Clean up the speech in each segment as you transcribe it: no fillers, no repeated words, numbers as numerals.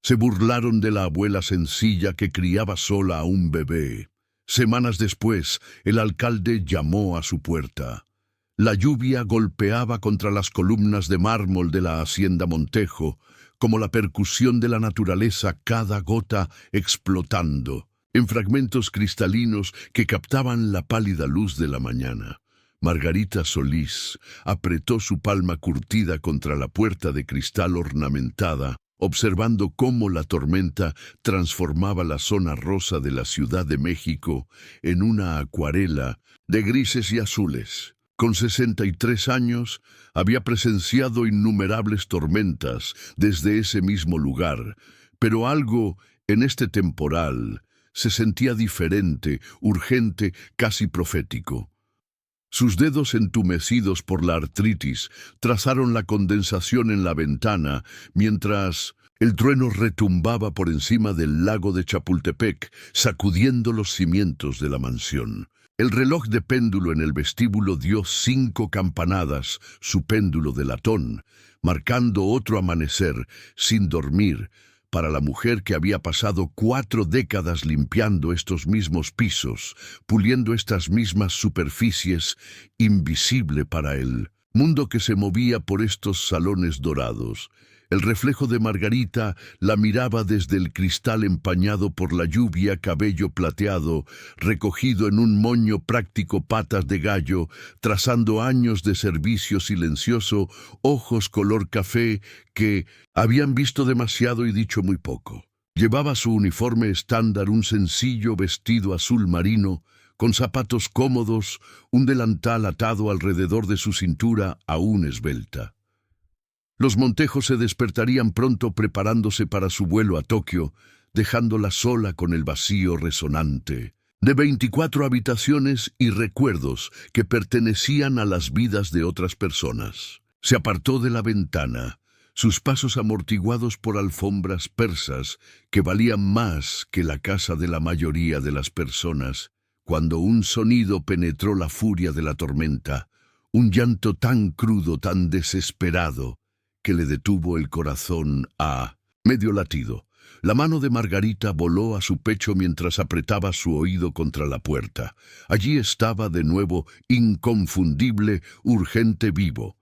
Se burlaron de la abuela sencilla que criaba sola a un bebé. Semanas después, el alcalde llamó a su puerta. La lluvia golpeaba contra las columnas de mármol de la hacienda Montejo, como la percusión de la naturaleza, cada gota explotando, en fragmentos cristalinos que captaban la pálida luz de la mañana. Margarita Solís apretó su palma curtida contra la puerta de cristal ornamentada, observando cómo la tormenta transformaba la zona rosa de la Ciudad de México en una acuarela de grises y azules. Con 63 años, había presenciado innumerables tormentas desde ese mismo lugar, pero algo en este temporal se sentía diferente, urgente, casi profético. Sus dedos entumecidos por la artritis trazaron la condensación en la ventana, mientras el trueno retumbaba por encima del lago de Chapultepec, sacudiendo los cimientos de la mansión. El reloj de péndulo en el vestíbulo dio 5 campanadas, su péndulo de latón, marcando otro amanecer, sin dormir, para la mujer que había pasado 4 décadas limpiando estos mismos pisos, puliendo estas mismas superficies, invisible para el mundo que se movía por estos salones dorados. El reflejo de Margarita la miraba desde el cristal empañado por la lluvia, cabello plateado, recogido en un moño práctico patas de gallo, trazando años de servicio silencioso, ojos color café que habían visto demasiado y dicho muy poco. Llevaba su uniforme estándar, un sencillo vestido azul marino, con zapatos cómodos, un delantal atado alrededor de su cintura aún esbelta. Los Montejo se despertarían pronto preparándose para su vuelo a Tokio, dejándola sola con el vacío resonante de 24 habitaciones y recuerdos que pertenecían a las vidas de otras personas. Se apartó de la ventana, sus pasos amortiguados por alfombras persas que valían más que la casa de la mayoría de las personas, cuando un sonido penetró la furia de la tormenta, un llanto tan crudo, tan desesperado, que le detuvo el corazón a medio latido. La mano de Margarita voló a su pecho mientras apretaba su oído contra la puerta. Allí estaba de nuevo, inconfundible, urgente, vivo.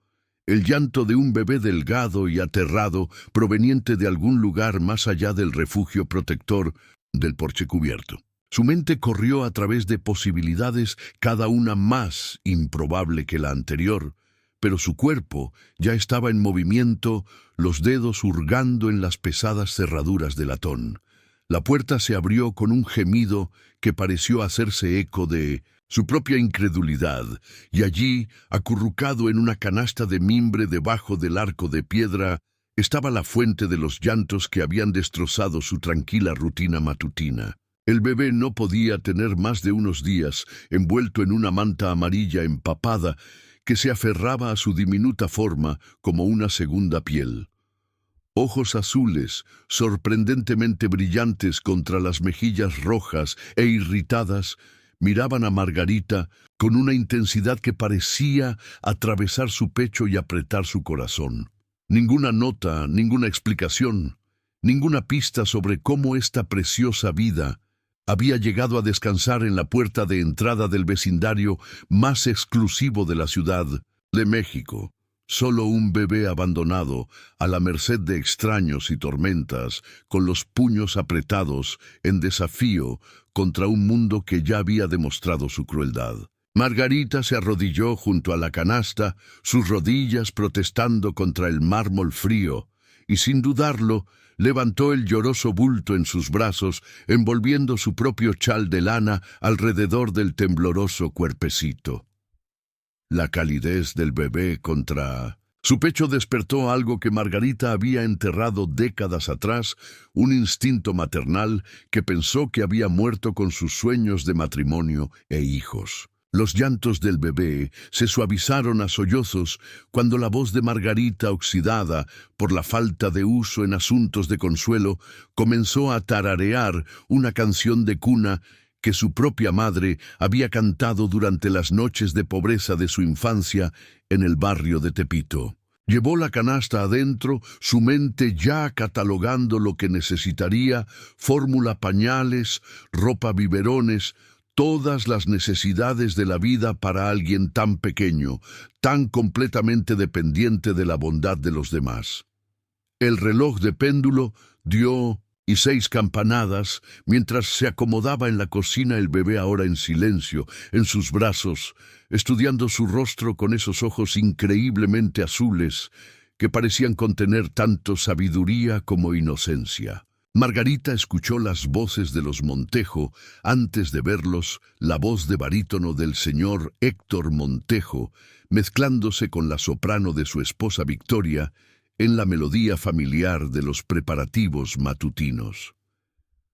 El llanto de un bebé delgado y aterrado, proveniente de algún lugar más allá del refugio protector del porche cubierto. Su mente corrió a través de posibilidades, cada una más improbable que la anterior, pero su cuerpo ya estaba en movimiento, los dedos hurgando en las pesadas cerraduras de latón. La puerta se abrió con un gemido que pareció hacerse eco de su propia incredulidad, y allí, acurrucado en una canasta de mimbre debajo del arco de piedra, estaba la fuente de los llantos que habían destrozado su tranquila rutina matutina. El bebé no podía tener más de unos días, envuelto en una manta amarilla empapada, que se aferraba a su diminuta forma como una segunda piel. Ojos azules, sorprendentemente brillantes contra las mejillas rojas e irritadas, miraban a Margarita con una intensidad que parecía atravesar su pecho y apretar su corazón. Ninguna nota, ninguna explicación, ninguna pista sobre cómo esta preciosa vida había llegado a descansar en la puerta de entrada del vecindario más exclusivo de la Ciudad de México. Solo un bebé abandonado, a la merced de extraños y tormentas, con los puños apretados en desafío contra un mundo que ya había demostrado su crueldad. Margarita se arrodilló junto a la canasta, sus rodillas protestando contra el mármol frío, y sin dudarlo, levantó el lloroso bulto en sus brazos, envolviendo su propio chal de lana alrededor del tembloroso cuerpecito. La calidez del bebé contra su pecho despertó algo que Margarita había enterrado décadas atrás, un instinto maternal que pensó que había muerto con sus sueños de matrimonio e hijos. Los llantos del bebé se suavizaron a sollozos cuando la voz de Margarita, oxidada por la falta de uso en asuntos de consuelo, comenzó a tararear una canción de cuna que su propia madre había cantado durante las noches de pobreza de su infancia en el barrio de Tepito. Llevó la canasta adentro, su mente ya catalogando lo que necesitaría: fórmula, pañales, ropa, biberones, todas las necesidades de la vida para alguien tan pequeño, tan completamente dependiente de la bondad de los demás. El reloj de péndulo dio 6 campanadas, mientras se acomodaba en la cocina el bebé, ahora en silencio, en sus brazos, estudiando su rostro con esos ojos increíblemente azules que parecían contener tanto sabiduría como inocencia. Margarita escuchó las voces de los Montejo antes de verlos, la voz de barítono del señor Héctor Montejo, mezclándose con la soprano de su esposa Victoria, en la melodía familiar de los preparativos matutinos.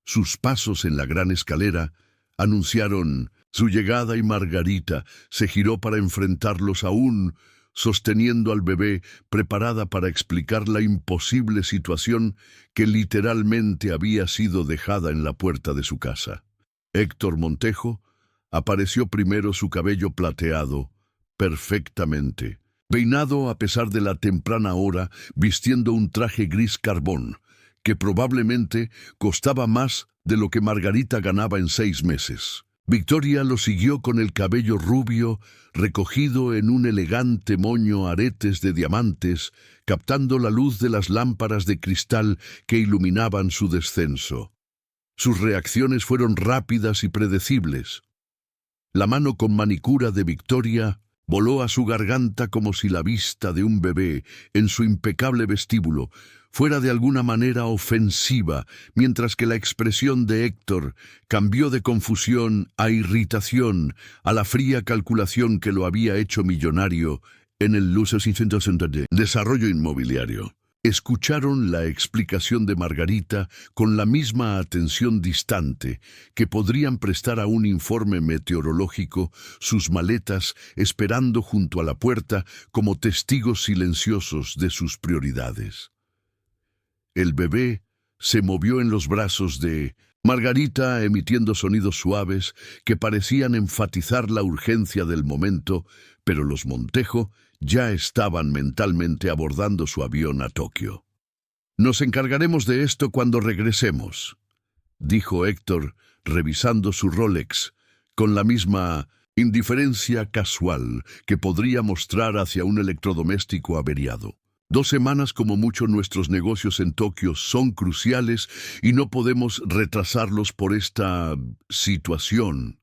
Sus pasos en la gran escalera anunciaron su llegada y Margarita se giró para enfrentarlos, aún sosteniendo al bebé, preparada para explicar la imposible situación que literalmente había sido dejada en la puerta de su casa. Héctor Montejo apareció primero, su cabello plateado, perfectamente peinado a pesar de la temprana hora, vistiendo un traje gris carbón, que probablemente costaba más de lo que Margarita ganaba en 6 meses. Victoria lo siguió con el cabello rubio, recogido en un elegante moño, aretes de diamantes, captando la luz de las lámparas de cristal que iluminaban su descenso. Sus reacciones fueron rápidas y predecibles. La mano con manicura de Victoria voló a su garganta como si la vista de un bebé en su impecable vestíbulo fuera de alguna manera ofensiva, mientras que la expresión de Héctor cambió de confusión a irritación, a la fría calculación que lo había hecho millonario en el desarrollo inmobiliario. Escucharon la explicación de Margarita con la misma atención distante que podrían prestar a un informe meteorológico, sus maletas esperando junto a la puerta como testigos silenciosos de sus prioridades. El bebé se movió en los brazos de Margarita, emitiendo sonidos suaves que parecían enfatizar la urgencia del momento, pero los Montejo ya estaban mentalmente abordando su avión a Tokio. «Nos encargaremos de esto cuando regresemos», dijo Héctor, revisando su Rolex, con la misma indiferencia casual que podría mostrar hacia un electrodoméstico averiado. 2 semanas como mucho. Nuestros negocios en Tokio son cruciales y no podemos retrasarlos por esta situación.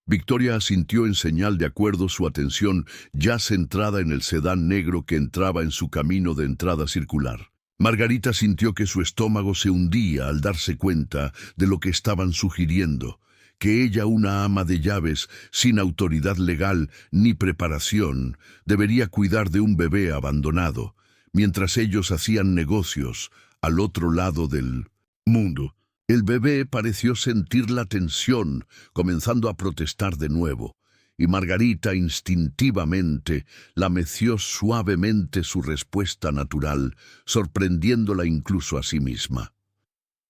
Victoria asintió en señal de acuerdo, su atención ya centrada en el sedán negro que entraba en su camino de entrada circular. Margarita sintió que su estómago se hundía al darse cuenta de lo que estaban sugiriendo, que ella, una ama de llaves sin autoridad legal ni preparación, debería cuidar de un bebé abandonado, mientras ellos hacían negocios al otro lado del mundo. El bebé pareció sentir la tensión, comenzando a protestar de nuevo, y Margarita instintivamente lameció suavemente su respuesta natural, sorprendiéndola incluso a sí misma.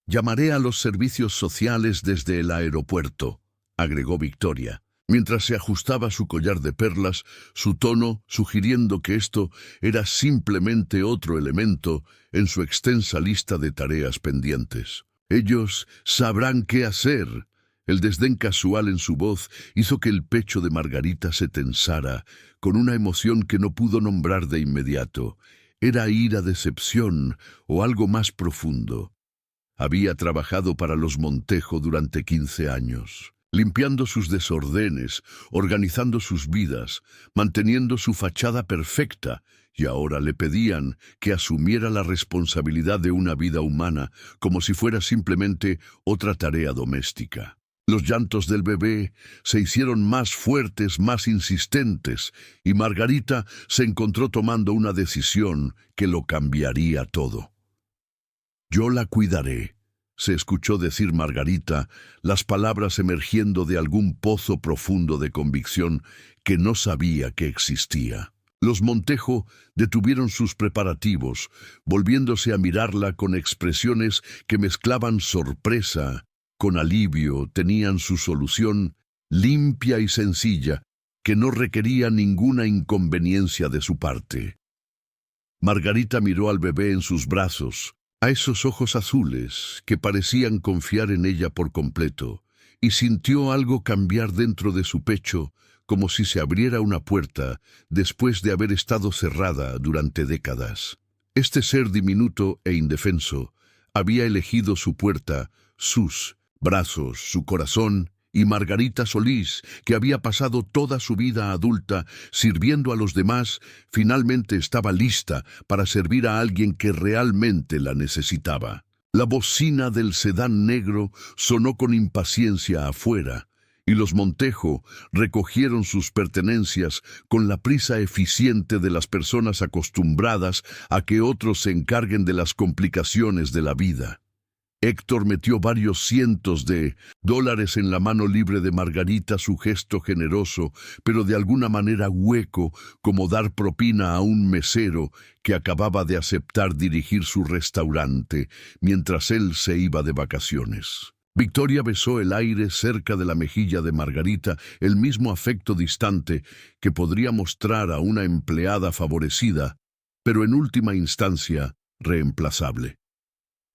«Llamaré a los servicios sociales desde el aeropuerto», agregó Victoria, mientras se ajustaba su collar de perlas, su tono sugiriendo que esto era simplemente otro elemento en su extensa lista de tareas pendientes. «Ellos sabrán qué hacer». El desdén casual en su voz hizo que el pecho de Margarita se tensara con una emoción que no pudo nombrar de inmediato. ¿Era ira, decepción o algo más profundo? Había trabajado para los Montejo durante 15 años, limpiando sus desórdenes, organizando sus vidas, manteniendo su fachada perfecta, y ahora le pedían que asumiera la responsabilidad de una vida humana como si fuera simplemente otra tarea doméstica. Los llantos del bebé se hicieron más fuertes, más insistentes, y Margarita se encontró tomando una decisión que lo cambiaría todo. «Yo la cuidaré», se escuchó decir Margarita, las palabras emergiendo de algún pozo profundo de convicción que no sabía que existía. Los Montejo detuvieron sus preparativos, volviéndose a mirarla con expresiones que mezclaban sorpresa con alivio. Tenían su solución limpia y sencilla, que no requería ninguna inconveniencia de su parte. Margarita miró al bebé en sus brazos, a esos ojos azules que parecían confiar en ella por completo, y sintió algo cambiar dentro de su pecho, como si se abriera una puerta después de haber estado cerrada durante décadas. Este ser diminuto e indefenso había elegido su puerta, sus brazos, su corazón, y Margarita Solís, que había pasado toda su vida adulta sirviendo a los demás, finalmente estaba lista para servir a alguien que realmente la necesitaba. La bocina del sedán negro sonó con impaciencia afuera, y los Montejo recogieron sus pertenencias con la prisa eficiente de las personas acostumbradas a que otros se encarguen de las complicaciones de la vida. Héctor metió varios cientos de dólares en la mano libre de Margarita, su gesto generoso, pero de alguna manera hueco, como dar propina a un mesero que acababa de aceptar dirigir su restaurante mientras él se iba de vacaciones. Victoria besó el aire cerca de la mejilla de Margarita, el mismo afecto distante que podría mostrar a una empleada favorecida, pero en última instancia reemplazable.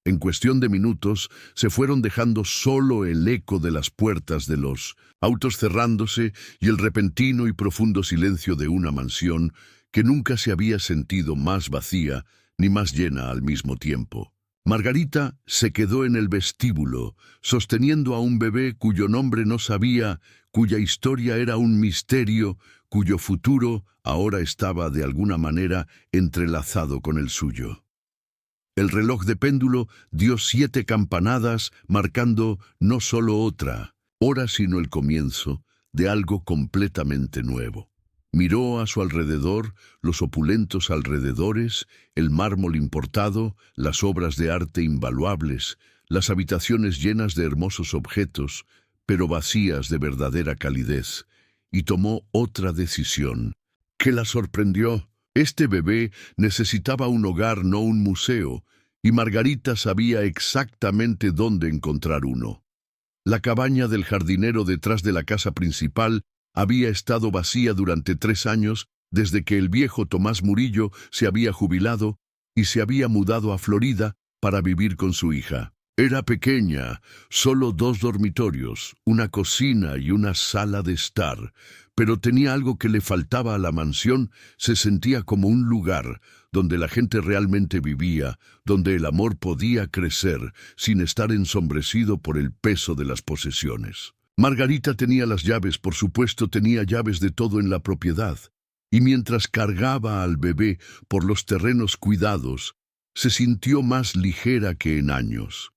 En cuestión de minutos, se fueron dejando solo el eco de las puertas de los autos cerrándose y el repentino y profundo silencio de una mansión que nunca se había sentido más vacía ni más llena al mismo tiempo. Margarita se quedó en el vestíbulo, sosteniendo a un bebé cuyo nombre no sabía, cuya historia era un misterio, cuyo futuro ahora estaba de alguna manera entrelazado con el suyo. El reloj de péndulo dio 7 campanadas, marcando no solo otra hora, sino el comienzo de algo completamente nuevo. Miró a su alrededor, los opulentos alrededores, el mármol importado, las obras de arte invaluables, las habitaciones llenas de hermosos objetos, pero vacías de verdadera calidez, y tomó otra decisión, que la sorprendió. Este bebé necesitaba un hogar, no un museo, y Margarita sabía exactamente dónde encontrar uno. La cabaña del jardinero detrás de la casa principal había estado vacía durante 3 años desde que el viejo Tomás Murillo se había jubilado y se había mudado a Florida para vivir con su hija. Era pequeña, solo 2 dormitorios, una cocina y una sala de estar, pero tenía algo que le faltaba a la mansión. Se sentía como un lugar donde la gente realmente vivía, donde el amor podía crecer sin estar ensombrecido por el peso de las posesiones. Margarita tenía las llaves, por supuesto tenía llaves de todo en la propiedad, y mientras cargaba al bebé por los terrenos cuidados, se sintió más ligera que en años.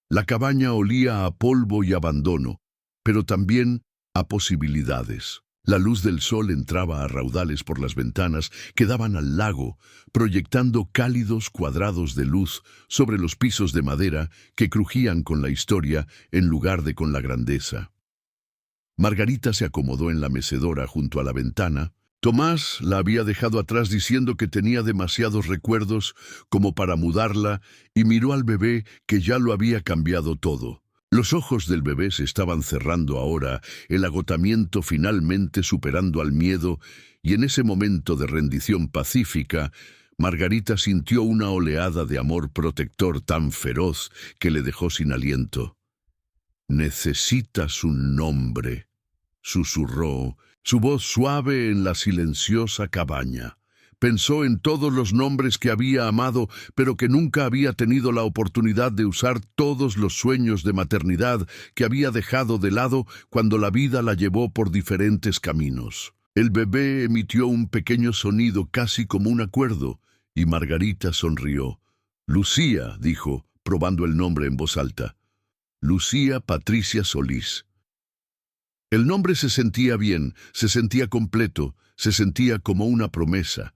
La cabaña olía a polvo y abandono, pero también a posibilidades. La luz del sol entraba a raudales por las ventanas que daban al lago, proyectando cálidos cuadrados de luz sobre los pisos de madera que crujían con la historia en lugar de con la grandeza. Margarita se acomodó en la mecedora junto a la ventana. Tomás la había dejado atrás diciendo que tenía demasiados recuerdos como para mudarla, y miró al bebé que ya lo había cambiado todo. Los ojos del bebé se estaban cerrando ahora, el agotamiento finalmente superando al miedo, y en ese momento de rendición pacífica, Margarita sintió una oleada de amor protector tan feroz que le dejó sin aliento. «Necesitas un nombre», susurró, su voz suave en la silenciosa cabaña. Pensó en todos los nombres que había amado, pero que nunca había tenido la oportunidad de usar, todos los sueños de maternidad que había dejado de lado cuando la vida la llevó por diferentes caminos. El bebé emitió un pequeño sonido casi como un acuerdo, y Margarita sonrió. «Lucía», dijo, probando el nombre en voz alta. «Lucía Patricia Solís». El nombre se sentía bien, se sentía completo, se sentía como una promesa.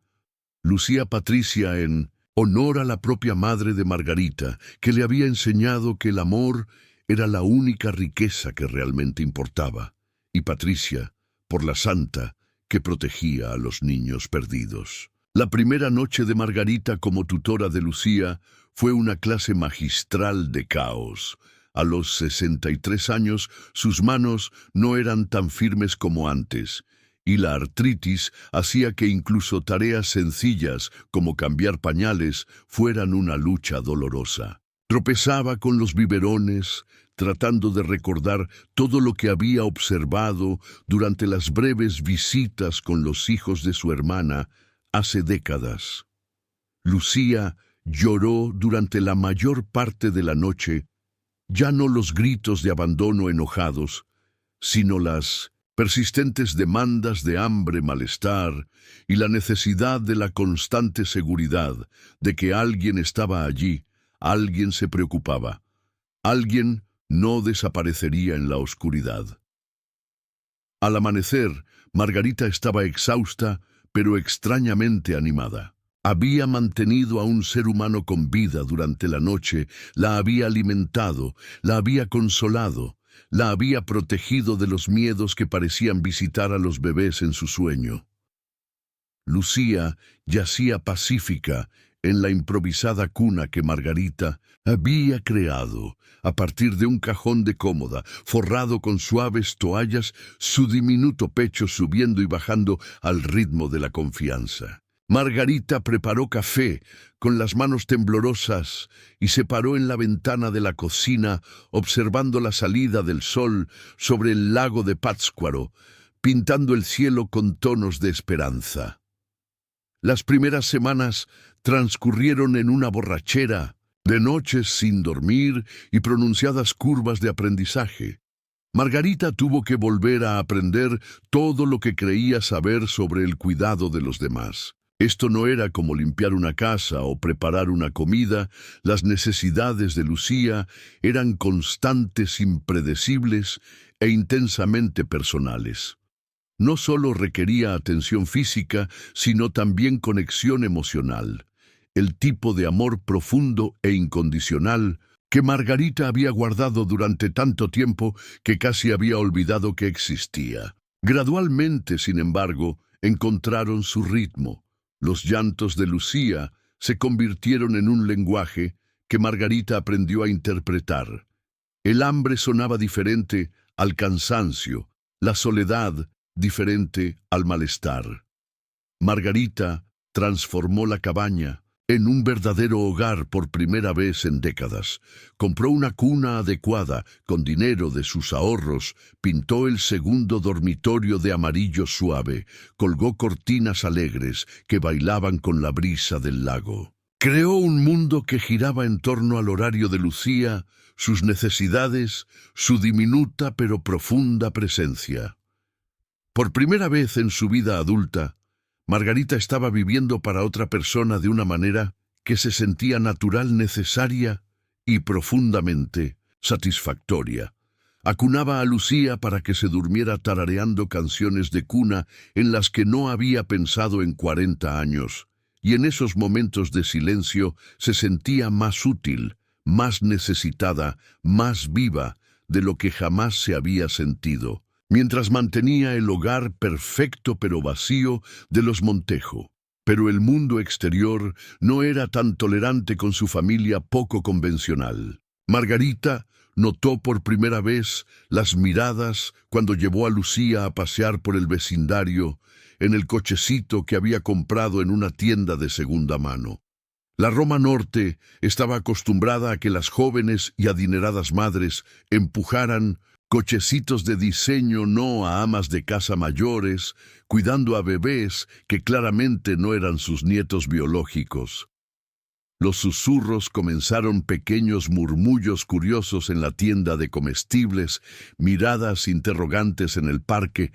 Lucía Patricia en honor a la propia madre de Margarita, que le había enseñado que el amor era la única riqueza que realmente importaba, y Patricia, por la santa, que protegía a los niños perdidos. La primera noche de Margarita como tutora de Lucía fue una clase magistral de caos. A los 63 años, sus manos no eran tan firmes como antes, y la artritis hacía que incluso tareas sencillas como cambiar pañales fueran una lucha dolorosa. Tropezaba con los biberones, tratando de recordar todo lo que había observado durante las breves visitas con los hijos de su hermana hace décadas. Lucía lloró durante la mayor parte de la noche, ya no los gritos de abandono enojados, sino las persistentes demandas de hambre, malestar y la necesidad de la constante seguridad de que alguien estaba allí, alguien se preocupaba, alguien no desaparecería en la oscuridad. Al amanecer, Margarita estaba exhausta, pero extrañamente animada. Había mantenido a un ser humano con vida durante la noche, la había alimentado, la había consolado, la había protegido de los miedos que parecían visitar a los bebés en su sueño. Lucía yacía pacífica en la improvisada cuna que Margarita había creado a partir de un cajón de cómoda, forrado con suaves toallas, su diminuto pecho subiendo y bajando al ritmo de la confianza. Margarita preparó café con las manos temblorosas y se paró en la ventana de la cocina observando la salida del sol sobre el lago de Pátzcuaro, pintando el cielo con tonos de esperanza. Las primeras semanas transcurrieron en una borrachera, de noches sin dormir y pronunciadas curvas de aprendizaje. Margarita tuvo que volver a aprender todo lo que creía saber sobre el cuidado de los demás. Esto no era como limpiar una casa o preparar una comida, las necesidades de Lucía eran constantes, impredecibles e intensamente personales. No solo requería atención física, sino también conexión emocional, el tipo de amor profundo e incondicional que Margarita había guardado durante tanto tiempo que casi había olvidado que existía. Gradualmente, sin embargo, encontraron su ritmo. Los llantos de Lucía se convirtieron en un lenguaje que Margarita aprendió a interpretar. El hambre sonaba diferente al cansancio, la soledad diferente al malestar. Margarita transformó la cabaña en un verdadero hogar por primera vez en décadas. Compró una cuna adecuada, con dinero de sus ahorros, pintó el segundo dormitorio de amarillo suave, colgó cortinas alegres que bailaban con la brisa del lago. Creó un mundo que giraba en torno al horario de Lucía, sus necesidades, su diminuta pero profunda presencia. Por primera vez en su vida adulta, Margarita estaba viviendo para otra persona de una manera que se sentía natural, necesaria y profundamente satisfactoria. Acunaba a Lucía para que se durmiera tarareando canciones de cuna en las que no había pensado en 40 años, y en esos momentos de silencio se sentía más útil, más necesitada, más viva de lo que jamás se había sentido, mientras mantenía el hogar perfecto pero vacío de los Montejo. Pero el mundo exterior no era tan tolerante con su familia poco convencional. Margarita notó por primera vez las miradas cuando llevó a Lucía a pasear por el vecindario en el cochecito que había comprado en una tienda de segunda mano. La Roma Norte estaba acostumbrada a que las jóvenes y adineradas madres empujaran cochecitos de diseño, no a amas de casa mayores, cuidando a bebés que claramente no eran sus nietos biológicos. Los susurros comenzaron, pequeños murmullos curiosos en la tienda de comestibles, miradas interrogantes en el parque,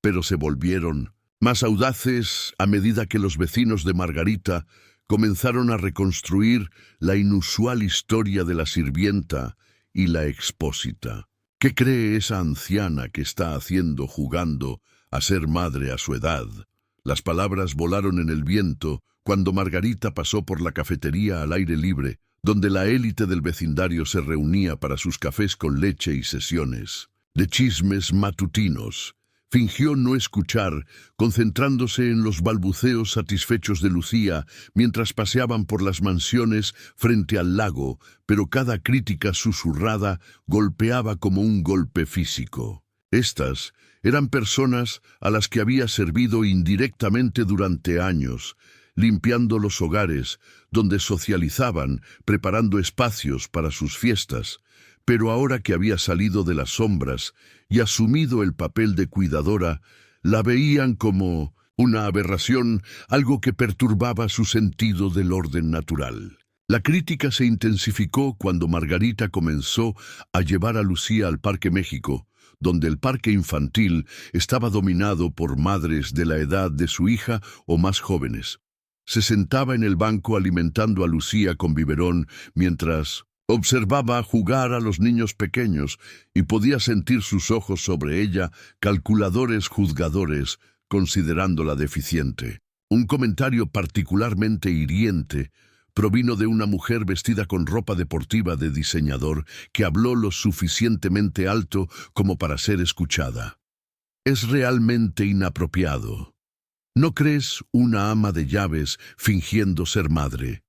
pero se volvieron más audaces a medida que los vecinos de Margarita comenzaron a reconstruir la inusual historia de la sirvienta y la expósita. ¿Qué cree esa anciana que está haciendo jugando a ser madre a su edad? Las palabras volaron en el viento cuando Margarita pasó por la cafetería al aire libre, donde la élite del vecindario se reunía para sus cafés con leche y sesiones de chismes matutinos. Fingió no escuchar, concentrándose en los balbuceos satisfechos de Lucía mientras paseaban por las mansiones frente al lago, pero cada crítica susurrada golpeaba como un golpe físico. Estas eran personas a las que había servido indirectamente durante años, limpiando los hogares, donde socializaban, preparando espacios para sus fiestas. Pero ahora que había salido de las sombras y asumido el papel de cuidadora, la veían como una aberración, algo que perturbaba su sentido del orden natural. La crítica se intensificó cuando Margarita comenzó a llevar a Lucía al Parque México, donde el parque infantil estaba dominado por madres de la edad de su hija o más jóvenes. Se sentaba en el banco alimentando a Lucía con biberón mientras observaba jugar a los niños pequeños y podía sentir sus ojos sobre ella, calculadores juzgadores, considerándola deficiente. Un comentario particularmente hiriente provino de una mujer vestida con ropa deportiva de diseñador que habló lo suficientemente alto como para ser escuchada. Es realmente inapropiado. ¿No crees una ama de llaves fingiendo ser madre?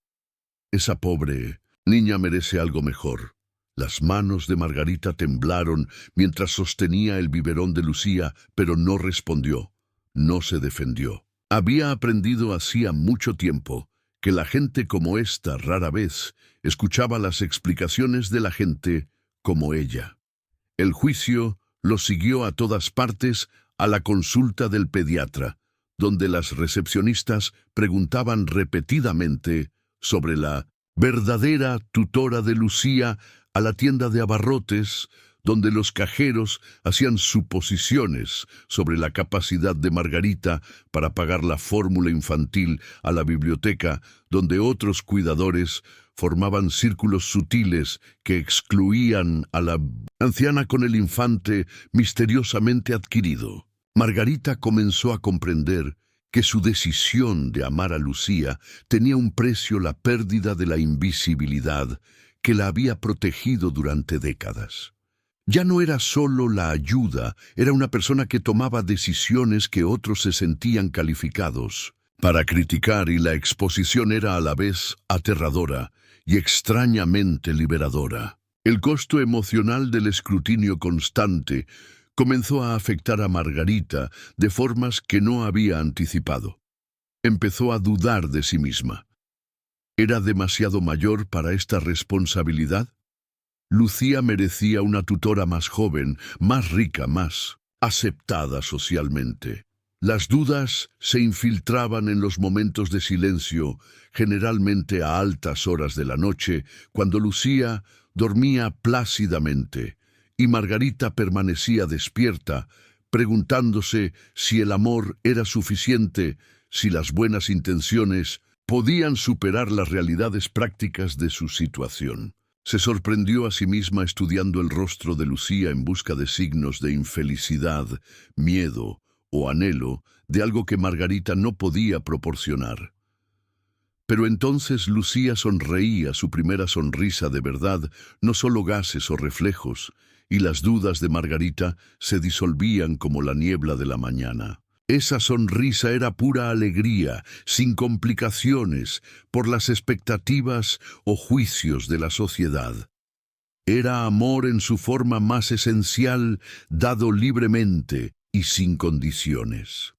Esa pobre niña merece algo mejor. Las manos de Margarita temblaron mientras sostenía el biberón de Lucía, pero no respondió, no se defendió. Había aprendido hacía mucho tiempo que la gente como esta rara vez escuchaba las explicaciones de la gente como ella. El juicio lo siguió a todas partes a la consulta del pediatra, donde las recepcionistas preguntaban repetidamente sobre la verdadera tutora de Lucía, a la tienda de abarrotes, donde los cajeros hacían suposiciones sobre la capacidad de Margarita para pagar la fórmula infantil, a la biblioteca, donde otros cuidadores formaban círculos sutiles que excluían a la anciana con el infante misteriosamente adquirido. Margarita comenzó a comprender que su decisión de amar a Lucía tenía un precio: la pérdida de la invisibilidad que la había protegido durante décadas. Ya no era solo la ayuda, era una persona que tomaba decisiones que otros se sentían calificados para criticar, y la exposición era a la vez aterradora y extrañamente liberadora. El costo emocional del escrutinio constante comenzó a afectar a Margarita de formas que no había anticipado. Empezó a dudar de sí misma. ¿Era demasiado mayor para esta responsabilidad? Lucía merecía una tutora más joven, más rica, más aceptada socialmente. Las dudas se infiltraban en los momentos de silencio, generalmente a altas horas de la noche, cuando Lucía dormía plácidamente y Margarita permanecía despierta, preguntándose si el amor era suficiente, si las buenas intenciones podían superar las realidades prácticas de su situación. Se sorprendió a sí misma estudiando el rostro de Lucía en busca de signos de infelicidad, miedo o anhelo de algo que Margarita no podía proporcionar. Pero entonces Lucía sonreía, su primera sonrisa de verdad, no solo gases o reflejos, y las dudas de Margarita se disolvían como la niebla de la mañana. Esa sonrisa era pura alegría, sin complicaciones por las expectativas o juicios de la sociedad. Era amor en su forma más esencial, dado libremente y sin condiciones.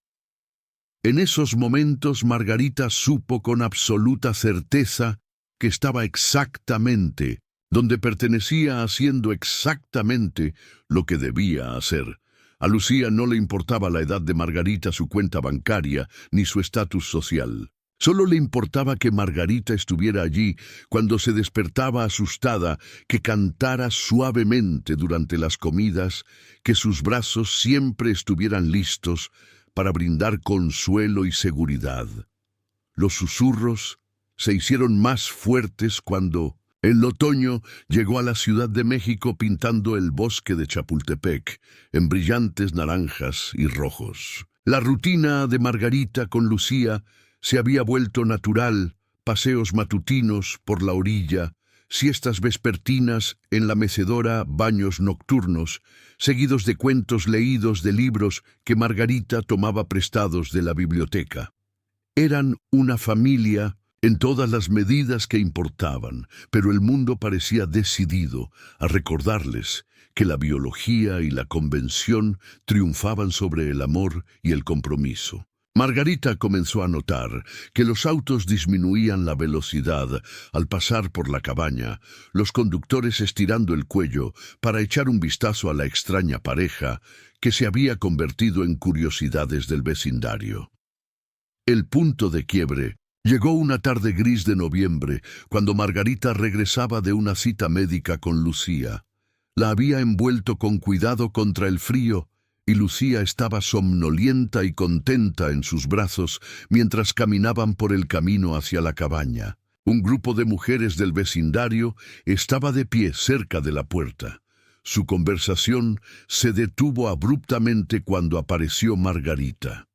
En esos momentos Margarita supo con absoluta certeza que estaba exactamente donde pertenecía, haciendo exactamente lo que debía hacer. A Lucía no le importaba la edad de Margarita, su cuenta bancaria, ni su estatus social. Solo le importaba que Margarita estuviera allí cuando se despertaba asustada, que cantara suavemente durante las comidas, que sus brazos siempre estuvieran listos para brindar consuelo y seguridad. Los susurros se hicieron más fuertes cuando el otoño llegó a la Ciudad de México pintando el bosque de Chapultepec en brillantes naranjas y rojos. La rutina de Margarita con Lucía se había vuelto natural: paseos matutinos por la orilla, siestas vespertinas en la mecedora, baños nocturnos, seguidos de cuentos leídos de libros que Margarita tomaba prestados de la biblioteca. Eran una familia en todas las medidas que importaban, pero el mundo parecía decidido a recordarles que la biología y la convención triunfaban sobre el amor y el compromiso. Margarita comenzó a notar que los autos disminuían la velocidad al pasar por la cabaña, los conductores estirando el cuello para echar un vistazo a la extraña pareja que se había convertido en curiosidades del vecindario. El punto de quiebre llegó una tarde gris de noviembre, cuando Margarita regresaba de una cita médica con Lucía. La había envuelto con cuidado contra el frío, y Lucía estaba somnolienta y contenta en sus brazos mientras caminaban por el camino hacia la cabaña. Un grupo de mujeres del vecindario estaba de pie cerca de la puerta. Su conversación se detuvo abruptamente cuando apareció Margarita.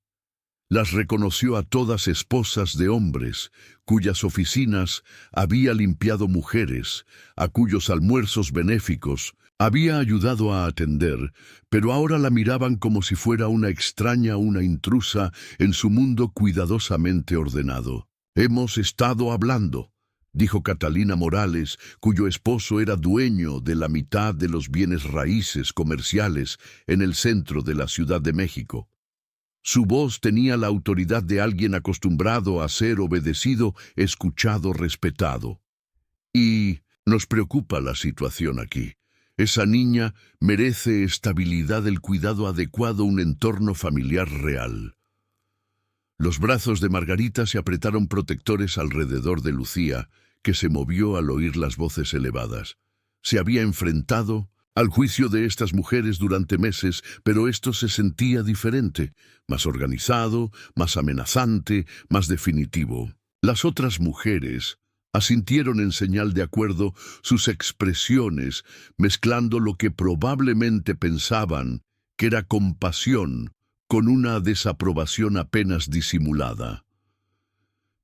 Las reconoció a todas esposas de hombres, cuyas oficinas había limpiado mujeres, a cuyos almuerzos benéficos había ayudado a atender, pero ahora la miraban como si fuera una extraña, una intrusa en su mundo cuidadosamente ordenado. «Hemos estado hablando», dijo Catalina Morales, cuyo esposo era dueño de la mitad de los bienes raíces comerciales en el centro de la Ciudad de México. Su voz tenía la autoridad de alguien acostumbrado a ser obedecido, escuchado, respetado. «Y nos preocupa la situación aquí. Esa niña merece estabilidad, el cuidado adecuado, un entorno familiar real». Los brazos de Margarita se apretaron protectores alrededor de Lucía, que se movió al oír las voces elevadas. Se había enfrentado al juicio de estas mujeres durante meses, pero esto se sentía diferente, más organizado, más amenazante, más definitivo. Las otras mujeres asintieron en señal de acuerdo, sus expresiones mezclando lo que probablemente pensaban que era compasión con una desaprobación apenas disimulada.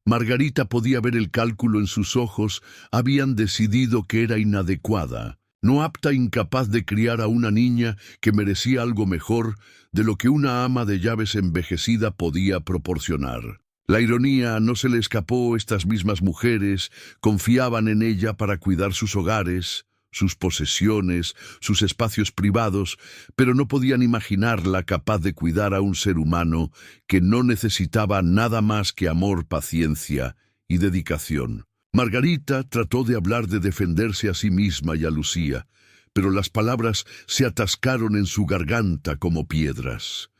Margarita podía ver el cálculo en sus ojos. Habían decidido que era inadecuada, no apta, incapaz de criar a una niña que merecía algo mejor de lo que una ama de llaves envejecida podía proporcionar. La ironía no se le escapó. Estas mismas mujeres confiaban en ella para cuidar sus hogares, sus posesiones, sus espacios privados, pero no podían imaginarla capaz de cuidar a un ser humano que no necesitaba nada más que amor, paciencia y dedicación. Margarita trató de hablar, de defenderse a sí misma y a Lucía, pero las palabras se atascaron en su garganta como piedras.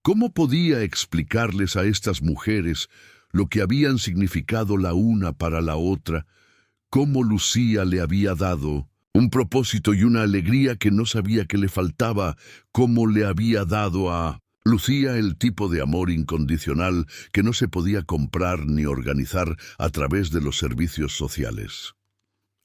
¿Cómo podía explicarles a estas mujeres lo que habían significado la una para la otra? Cómo Lucía le había dado un propósito y una alegría que no sabía que le faltaba, cómo le había dado a Lucía el tipo de amor incondicional que no se podía comprar ni organizar a través de los servicios sociales.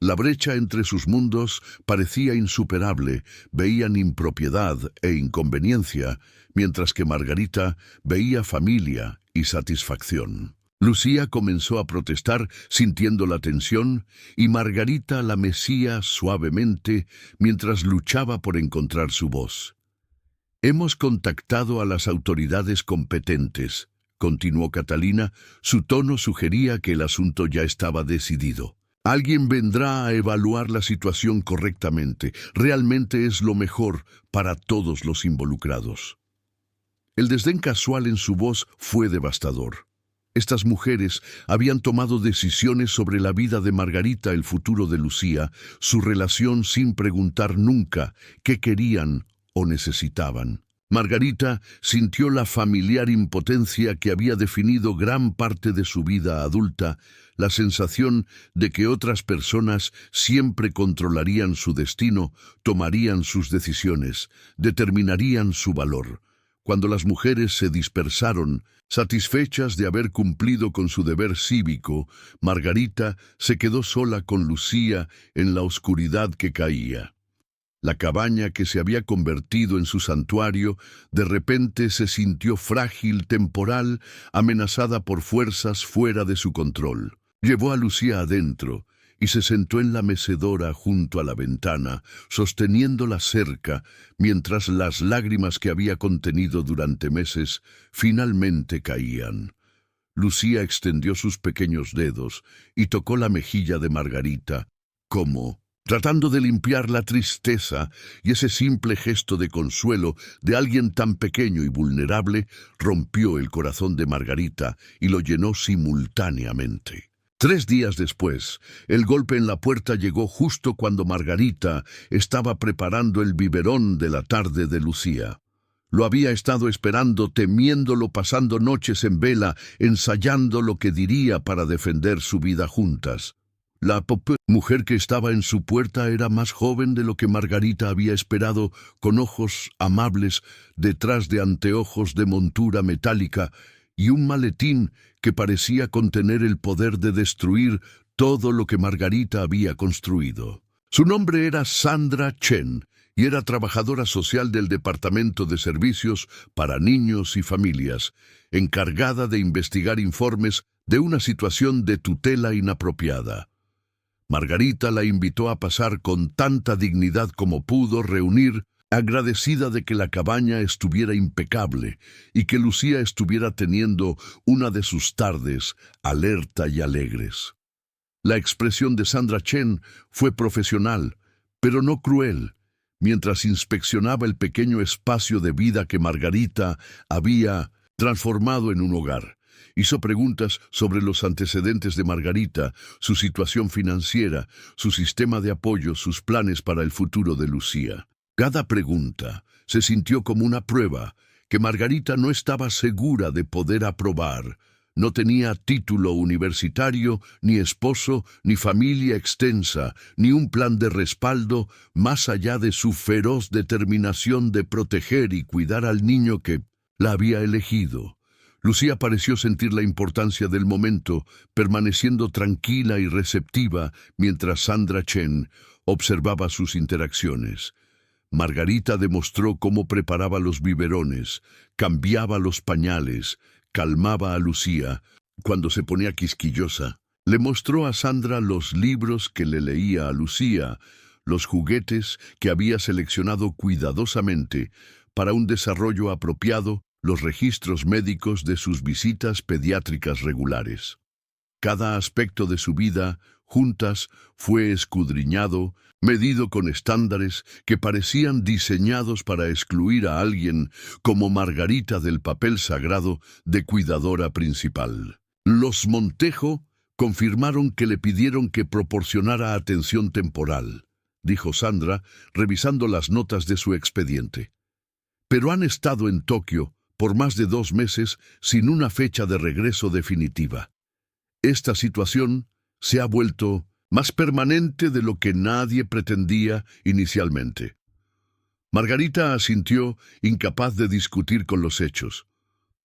La brecha entre sus mundos parecía insuperable. Veían impropiedad e inconveniencia, mientras que Margarita veía familia y satisfacción. Lucía comenzó a protestar sintiendo la tensión, y Margarita la mecía suavemente mientras luchaba por encontrar su voz. «Hemos contactado a las autoridades competentes», continuó Catalina. Su tono sugería que el asunto ya estaba decidido. «Alguien vendrá a evaluar la situación correctamente. Realmente es lo mejor para todos los involucrados». El desdén casual en su voz fue devastador. Estas mujeres habían tomado decisiones sobre la vida de Margarita, el futuro de Lucía, su relación, sin preguntar nunca qué querían o necesitaban. Margarita sintió la familiar impotencia que había definido gran parte de su vida adulta, la sensación de que otras personas siempre controlarían su destino, tomarían sus decisiones, determinarían su valor. Cuando las mujeres se dispersaron, satisfechas de haber cumplido con su deber cívico, Margarita se quedó sola con Lucía en la oscuridad que caía. La cabaña, que se había convertido en su santuario, de repente se sintió frágil, temporal, amenazada por fuerzas fuera de su control. Llevó a Lucía adentro y se sentó en la mecedora junto a la ventana, sosteniéndola cerca, mientras las lágrimas que había contenido durante meses finalmente caían. Lucía extendió sus pequeños dedos y tocó la mejilla de Margarita, como tratando de limpiar la tristeza, y ese simple gesto de consuelo de alguien tan pequeño y vulnerable rompió el corazón de Margarita y lo llenó simultáneamente. 3 días después, el golpe en la puerta llegó justo cuando Margarita estaba preparando el biberón de la tarde de Lucía. Lo había estado esperando, temiéndolo, pasando noches en vela, ensayando lo que diría para defender su vida juntas. La mujer que estaba en su puerta era más joven de lo que Margarita había esperado, con ojos amables, detrás de anteojos de montura metálica y un maletín que parecía contener el poder de destruir todo lo que Margarita había construido. Su nombre era Sandra Chen y era trabajadora social del Departamento de Servicios para Niños y Familias, encargada de investigar informes de una situación de tutela inapropiada. Margarita la invitó a pasar con tanta dignidad como pudo reunir, agradecida de que la cabaña estuviera impecable y que Lucía estuviera teniendo una de sus tardes alerta y alegres. La expresión de Sandra Chen fue profesional, pero no cruel, mientras inspeccionaba el pequeño espacio de vida que Margarita había transformado en un hogar. Hizo preguntas sobre los antecedentes de Margarita, su situación financiera, su sistema de apoyo, sus planes para el futuro de Lucía. Cada pregunta se sintió como una prueba que Margarita no estaba segura de poder aprobar. No tenía título universitario, ni esposo, ni familia extensa, ni un plan de respaldo más allá de su feroz determinación de proteger y cuidar al niño que la había elegido. Lucía pareció sentir la importancia del momento, permaneciendo tranquila y receptiva mientras Sandra Chen observaba sus interacciones. Margarita demostró cómo preparaba los biberones, cambiaba los pañales, calmaba a Lucía cuando se ponía quisquillosa. Le mostró a Sandra los libros que le leía a Lucía, los juguetes que había seleccionado cuidadosamente para un desarrollo apropiado, los registros médicos de sus visitas pediátricas regulares. Cada aspecto de su vida, juntas, fue escudriñado, medido con estándares que parecían diseñados para excluir a alguien como Margarita del papel sagrado de cuidadora principal. Los Montejo confirmaron que le pidieron que proporcionara atención temporal, dijo Sandra, revisando las notas de su expediente. Pero han estado en Tokio por más de 2 meses sin una fecha de regreso definitiva. Esta situación se ha vuelto más permanente de lo que nadie pretendía inicialmente. Margarita asintió, incapaz de discutir con los hechos.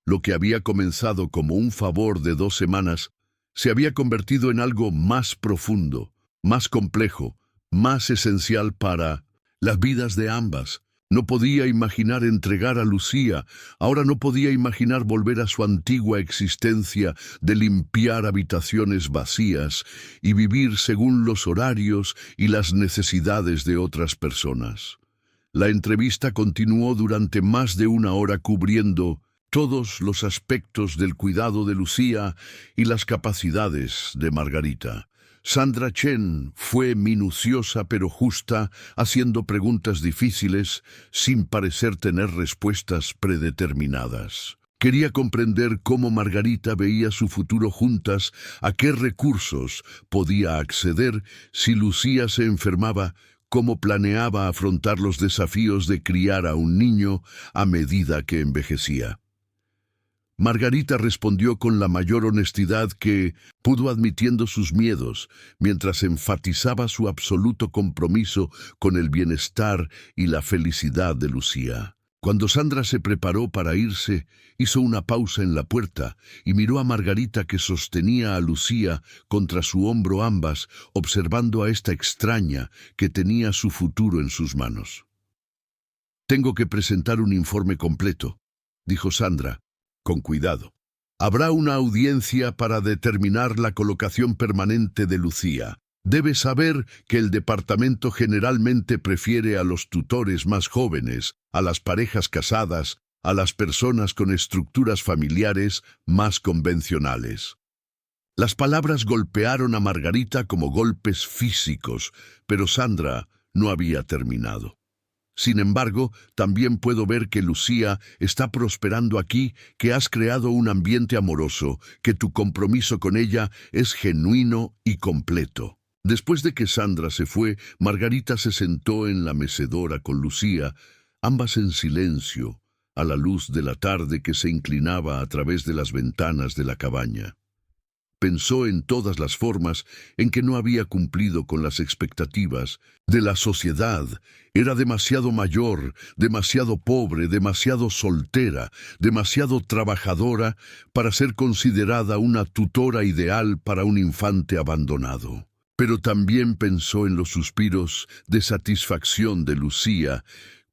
Lo que había comenzado como un favor de 2 semanas se había convertido en algo más profundo, más complejo, más esencial para las vidas de ambas. No podía imaginar entregar a Lucía, ahora no podía imaginar volver a su antigua existencia de limpiar habitaciones vacías y vivir según los horarios y las necesidades de otras personas. La entrevista continuó durante más de 1 hora cubriendo todos los aspectos del cuidado de Lucía y las capacidades de Margarita. Sandra Chen fue minuciosa pero justa, haciendo preguntas difíciles sin parecer tener respuestas predeterminadas. Quería comprender cómo Margarita veía su futuro juntas, a qué recursos podía acceder si Lucía se enfermaba, cómo planeaba afrontar los desafíos de criar a un niño a medida que envejecía. Margarita respondió con la mayor honestidad que pudo, admitiendo sus miedos, mientras enfatizaba su absoluto compromiso con el bienestar y la felicidad de Lucía. Cuando Sandra se preparó para irse, hizo una pausa en la puerta y miró a Margarita, que sostenía a Lucía contra su hombro, ambas observando a esta extraña que tenía su futuro en sus manos. «Tengo que presentar un informe completo», dijo Sandra, con cuidado. «Habrá una audiencia para determinar la colocación permanente de Lucía. Debe saber que el departamento generalmente prefiere a los tutores más jóvenes, a las parejas casadas, a las personas con estructuras familiares más convencionales. Las palabras golpearon a Margarita como golpes físicos, pero Sandra no había terminado. Sin embargo, también puedo ver que Lucía está prosperando aquí, que has creado un ambiente amoroso, que tu compromiso con ella es genuino y completo. Después de que Sandra se fue, Margarita se sentó en la mecedora con Lucía, ambas en silencio, a la luz de la tarde que se inclinaba a través de las ventanas de la cabaña. Pensó en todas las formas en que no había cumplido con las expectativas de la sociedad. Era demasiado mayor, demasiado pobre, demasiado soltera, demasiado trabajadora para ser considerada una tutora ideal para un infante abandonado. Pero también pensó en los suspiros de satisfacción de Lucía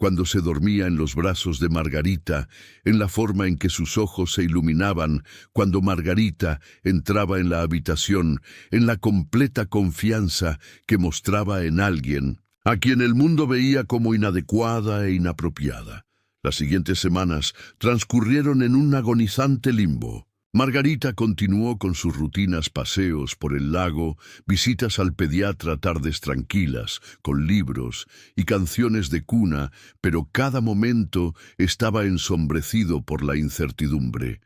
cuando se dormía en los brazos de Margarita, en la forma en que sus ojos se iluminaban cuando Margarita entraba en la habitación, en la completa confianza que mostraba en alguien a quien el mundo veía como inadecuada e inapropiada. Las siguientes semanas transcurrieron en un agonizante limbo. Margarita continuó con sus rutinas paseos por el lago, visitas al pediatra tardes tranquilas, con libros y canciones de cuna, pero cada momento estaba ensombrecido por la incertidumbre.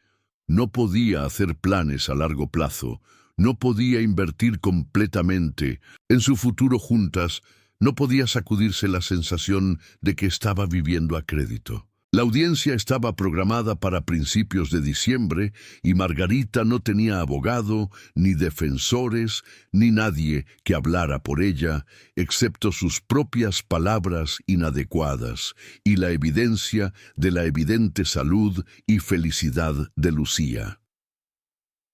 No podía hacer planes a largo plazo, no podía invertir completamente en su futuro juntas, no podía sacudirse la sensación de que estaba viviendo a crédito. La audiencia estaba programada para principios de diciembre y Margarita no tenía abogado, ni defensores, ni nadie que hablara por ella, excepto sus propias palabras inadecuadas y la evidencia de la evidente salud y felicidad de Lucía.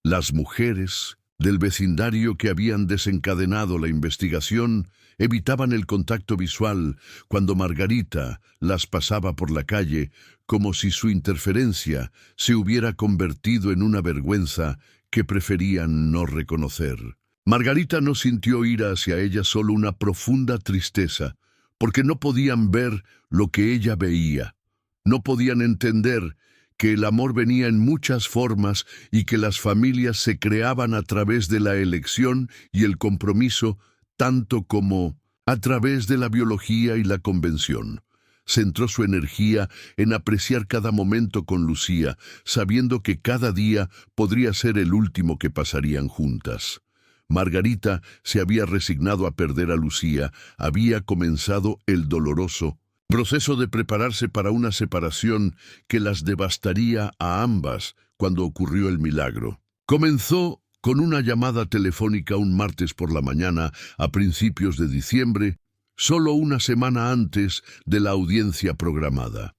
Las mujeres del vecindario que habían desencadenado la investigación evitaban el contacto visual cuando Margarita las pasaba por la calle, como si su interferencia se hubiera convertido en una vergüenza que preferían no reconocer. Margarita no sintió ira hacia ella, solo una profunda tristeza, porque no podían ver lo que ella veía. No podían entender que el amor venía en muchas formas y que las familias se creaban a través de la elección y el compromiso, tanto como a través de la biología y la convención. Centró su energía en apreciar cada momento con Lucía, sabiendo que cada día podría ser el último que pasarían juntas. Margarita se había resignado a perder a Lucía, había comenzado el doloroso proceso de prepararse para una separación que las devastaría a ambas cuando ocurrió el milagro. Comenzó con una llamada telefónica un martes por la mañana a principios de diciembre, solo una semana antes de la audiencia programada.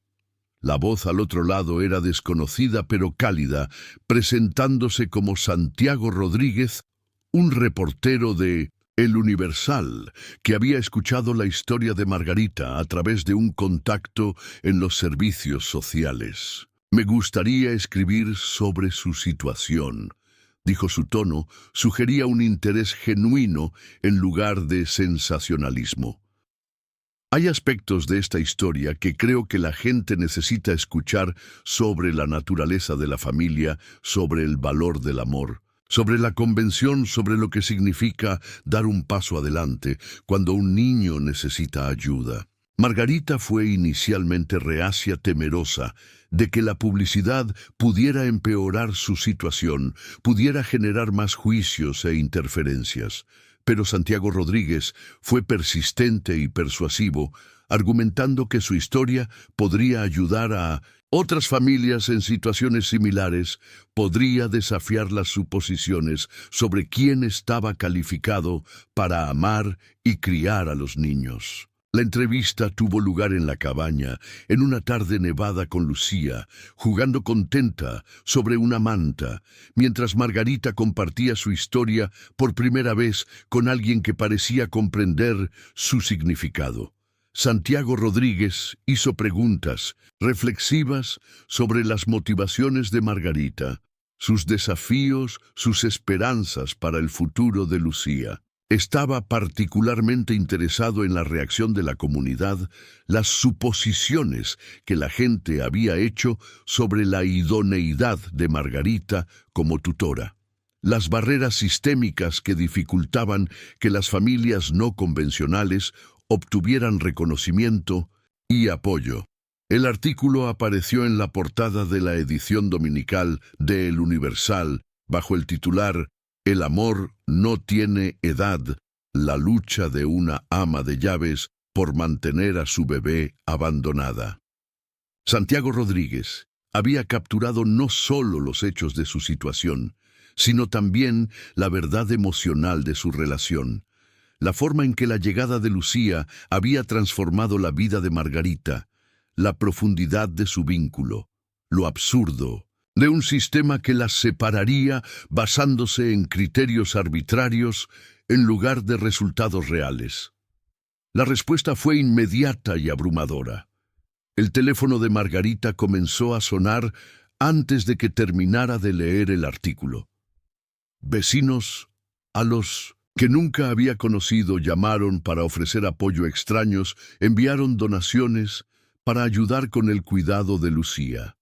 La voz al otro lado era desconocida pero cálida, presentándose como Santiago Rodríguez, un reportero de El Universal, que había escuchado la historia de Margarita a través de un contacto en los servicios sociales. «Me gustaría escribir sobre su situación», dijo. Su tono sugería un interés genuino en lugar de sensacionalismo. Hay aspectos de esta historia que creo que la gente necesita escuchar sobre la naturaleza de la familia, sobre el valor del amor, sobre la convención, sobre lo que significa dar un paso adelante cuando un niño necesita ayuda. Margarita fue inicialmente reacia, temerosa de que la publicidad pudiera empeorar su situación, pudiera generar más juicios e interferencias. Pero Santiago Rodríguez fue persistente y persuasivo, argumentando que su historia podría ayudar a otras familias en situaciones similares, podría desafiar las suposiciones sobre quién estaba calificado para amar y criar a los niños. La entrevista tuvo lugar en la cabaña, en una tarde nevada con Lucía, jugando contenta sobre una manta, mientras Margarita compartía su historia por primera vez con alguien que parecía comprender su significado. Santiago Rodríguez hizo preguntas reflexivas sobre las motivaciones de Margarita, sus desafíos, sus esperanzas para el futuro de Lucía. Estaba particularmente interesado en la reacción de la comunidad, las suposiciones que la gente había hecho sobre la idoneidad de Margarita como tutora, las barreras sistémicas que dificultaban que las familias no convencionales obtuvieran reconocimiento y apoyo. El artículo apareció en la portada de la edición dominical de El Universal bajo el titular "El amor no tiene edad, la lucha de una ama de llaves por mantener a su bebé abandonada". Santiago Rodríguez había capturado no solo los hechos de su situación, sino también la verdad emocional de su relación, la forma en que la llegada de Lucía había transformado la vida de Margarita, la profundidad de su vínculo, lo absurdo de un sistema que las separaría basándose en criterios arbitrarios en lugar de resultados reales. La respuesta fue inmediata y abrumadora. El teléfono de Margarita comenzó a sonar antes de que terminara de leer el artículo. Vecinos, a los que nunca había conocido, llamaron para ofrecer apoyo. Extraños enviaron donaciones para ayudar con el cuidado de Lucía.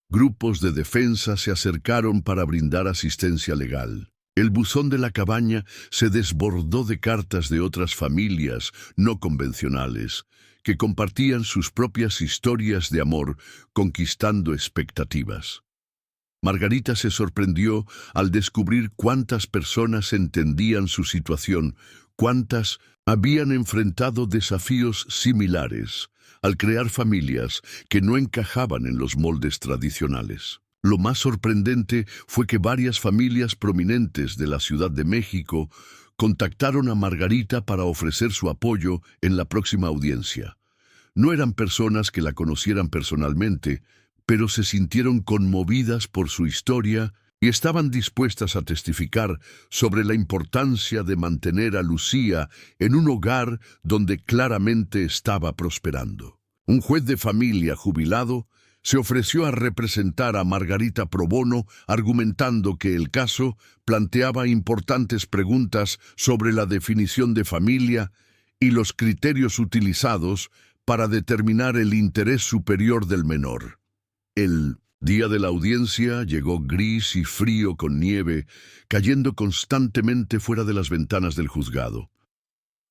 Grupos de defensa se acercaron para brindar asistencia legal. El buzón de la cabaña se desbordó de cartas de otras familias no convencionales que compartían sus propias historias de amor, conquistando expectativas. Margarita se sorprendió al descubrir cuántas personas entendían su situación, cuántas habían enfrentado desafíos similares al crear familias que no encajaban en los moldes tradicionales. Lo más sorprendente fue que varias familias prominentes de la Ciudad de México contactaron a Margarita para ofrecer su apoyo en la próxima audiencia. No eran personas que la conocieran personalmente, pero se sintieron conmovidas por su historia y estaban dispuestas a testificar sobre la importancia de mantener a Lucía en un hogar donde claramente estaba prosperando. Un juez de familia jubilado se ofreció a representar a Margarita pro bono, argumentando que el caso planteaba importantes preguntas sobre la definición de familia y los criterios utilizados para determinar el interés superior del menor. El día de la audiencia llegó gris y frío con nieve, cayendo constantemente fuera de las ventanas del juzgado.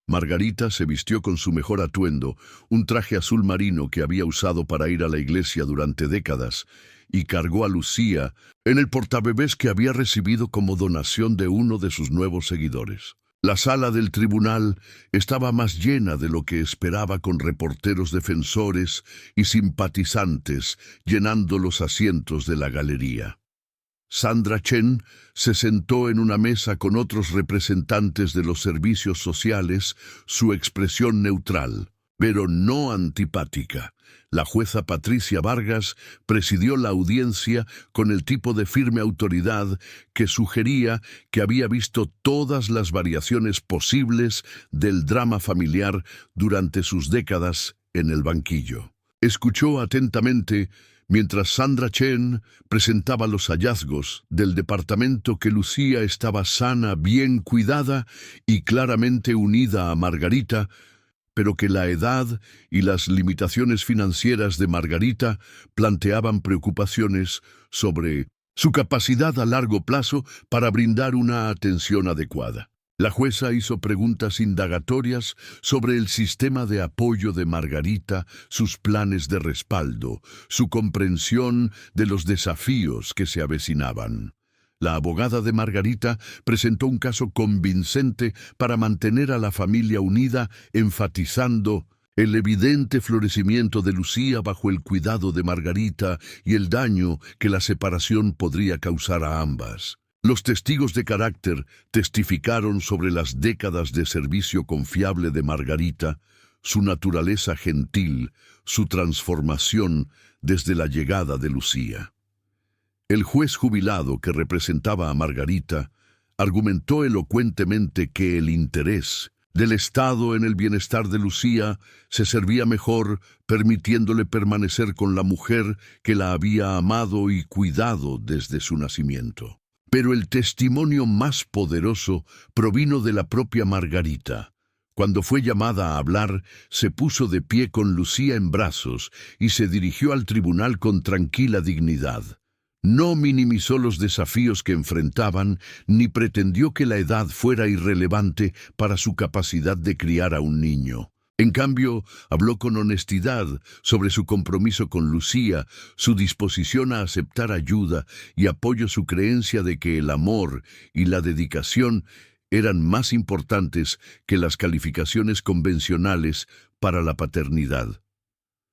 Margarita se vistió con su mejor atuendo, un traje azul marino que había usado para ir a la iglesia durante décadas, y cargó a Lucía en el portabebés que había recibido como donación de uno de sus nuevos seguidores. La sala del tribunal estaba más llena de lo que esperaba, con reporteros defensores y simpatizantes llenando los asientos de la galería. Sandra Chen se sentó en una mesa con otros representantes de los servicios sociales, su expresión neutral, pero no antipática. La jueza Patricia Vargas presidió la audiencia con el tipo de firme autoridad que sugería que había visto todas las variaciones posibles del drama familiar durante sus décadas en el banquillo. Escuchó atentamente mientras Sandra Chen presentaba los hallazgos del departamento: que Lucía estaba sana, bien cuidada y claramente unida a Margarita, pero que la edad y las limitaciones financieras de Margarita planteaban preocupaciones sobre su capacidad a largo plazo para brindar una atención adecuada. La jueza hizo preguntas indagatorias sobre el sistema de apoyo de Margarita, sus planes de respaldo, su comprensión de los desafíos que se avecinaban. La abogada de Margarita presentó un caso convincente para mantener a la familia unida, enfatizando el evidente florecimiento de Lucía bajo el cuidado de Margarita y el daño que la separación podría causar a ambas. Los testigos de carácter testificaron sobre las décadas de servicio confiable de Margarita, su naturaleza gentil, su transformación desde la llegada de Lucía. El juez jubilado que representaba a Margarita argumentó elocuentemente que el interés del Estado en el bienestar de Lucía se servía mejor permitiéndole permanecer con la mujer que la había amado y cuidado desde su nacimiento. Pero el testimonio más poderoso provino de la propia Margarita. Cuando fue llamada a hablar, se puso de pie con Lucía en brazos y se dirigió al tribunal con tranquila dignidad. No minimizó los desafíos que enfrentaban, ni pretendió que la edad fuera irrelevante para su capacidad de criar a un niño. En cambio, habló con honestidad sobre su compromiso con Lucía, su disposición a aceptar ayuda y apoyó su creencia de que el amor y la dedicación eran más importantes que las calificaciones convencionales para la paternidad.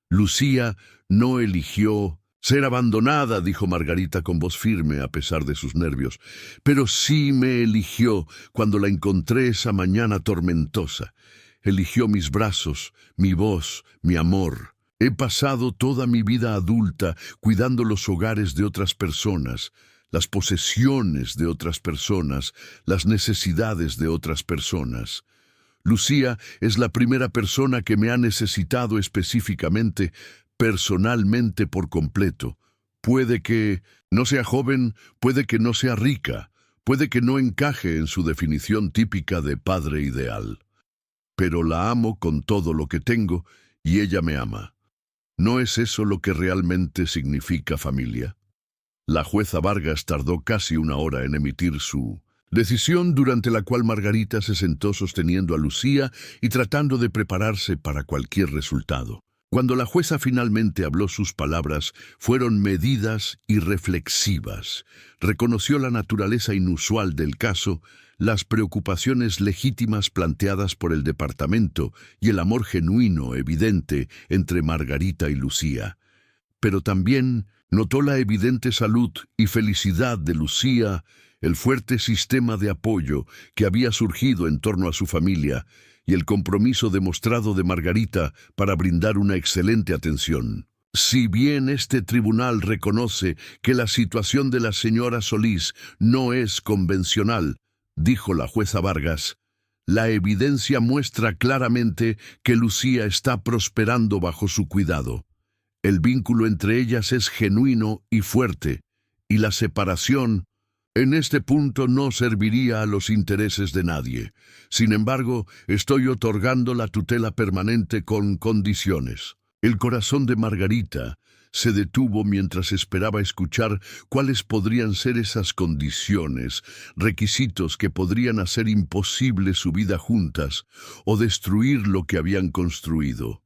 Lucía no eligió ser abandonada, dijo Margarita con voz firme a pesar de sus nervios, pero sí me eligió cuando la encontré esa mañana tormentosa. Eligió mis brazos, mi voz, mi amor. He pasado toda mi vida adulta cuidando los hogares de otras personas, las posesiones de otras personas, las necesidades de otras personas. Lucía es la primera persona que me ha necesitado específicamente, personalmente por completo. Puede que no sea joven, puede que no sea rica, puede que no encaje en su definición típica de padre ideal. Pero la amo con todo lo que tengo y ella me ama. ¿No es eso lo que realmente significa familia? La jueza Vargas tardó casi una hora en emitir su decisión, durante la cual Margarita se sentó sosteniendo a Lucía y tratando de prepararse para cualquier resultado. Cuando la jueza finalmente habló, sus palabras fueron medidas y reflexivas. Reconoció la naturaleza inusual del caso, las preocupaciones legítimas planteadas por el departamento y el amor genuino evidente entre Margarita y Lucía. Pero también notó la evidente salud y felicidad de Lucía, el fuerte sistema de apoyo que había surgido en torno a su familia y el compromiso demostrado de Margarita para brindar una excelente atención. Si bien este tribunal reconoce que la situación de la señora Solís no es convencional, dijo la jueza Vargas, la evidencia muestra claramente que Lucía está prosperando bajo su cuidado. El vínculo entre ellas es genuino y fuerte, y la separación en este punto no serviría a los intereses de nadie. Sin embargo, estoy otorgando la tutela permanente con condiciones. El corazón de Margarita se detuvo mientras esperaba escuchar cuáles podrían ser esas condiciones, requisitos que podrían hacer imposible su vida juntas o destruir lo que habían construido.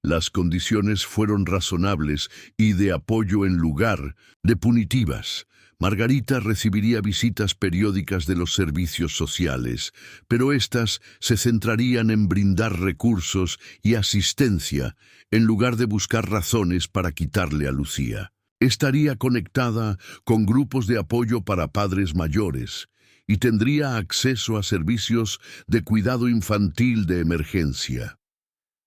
Las condiciones fueron razonables y de apoyo en lugar de punitivas. Margarita recibiría visitas periódicas de los servicios sociales, pero éstas se centrarían en brindar recursos y asistencia, en lugar de buscar razones para quitarle a Lucía. Estaría conectada con grupos de apoyo para padres mayores y tendría acceso a servicios de cuidado infantil de emergencia.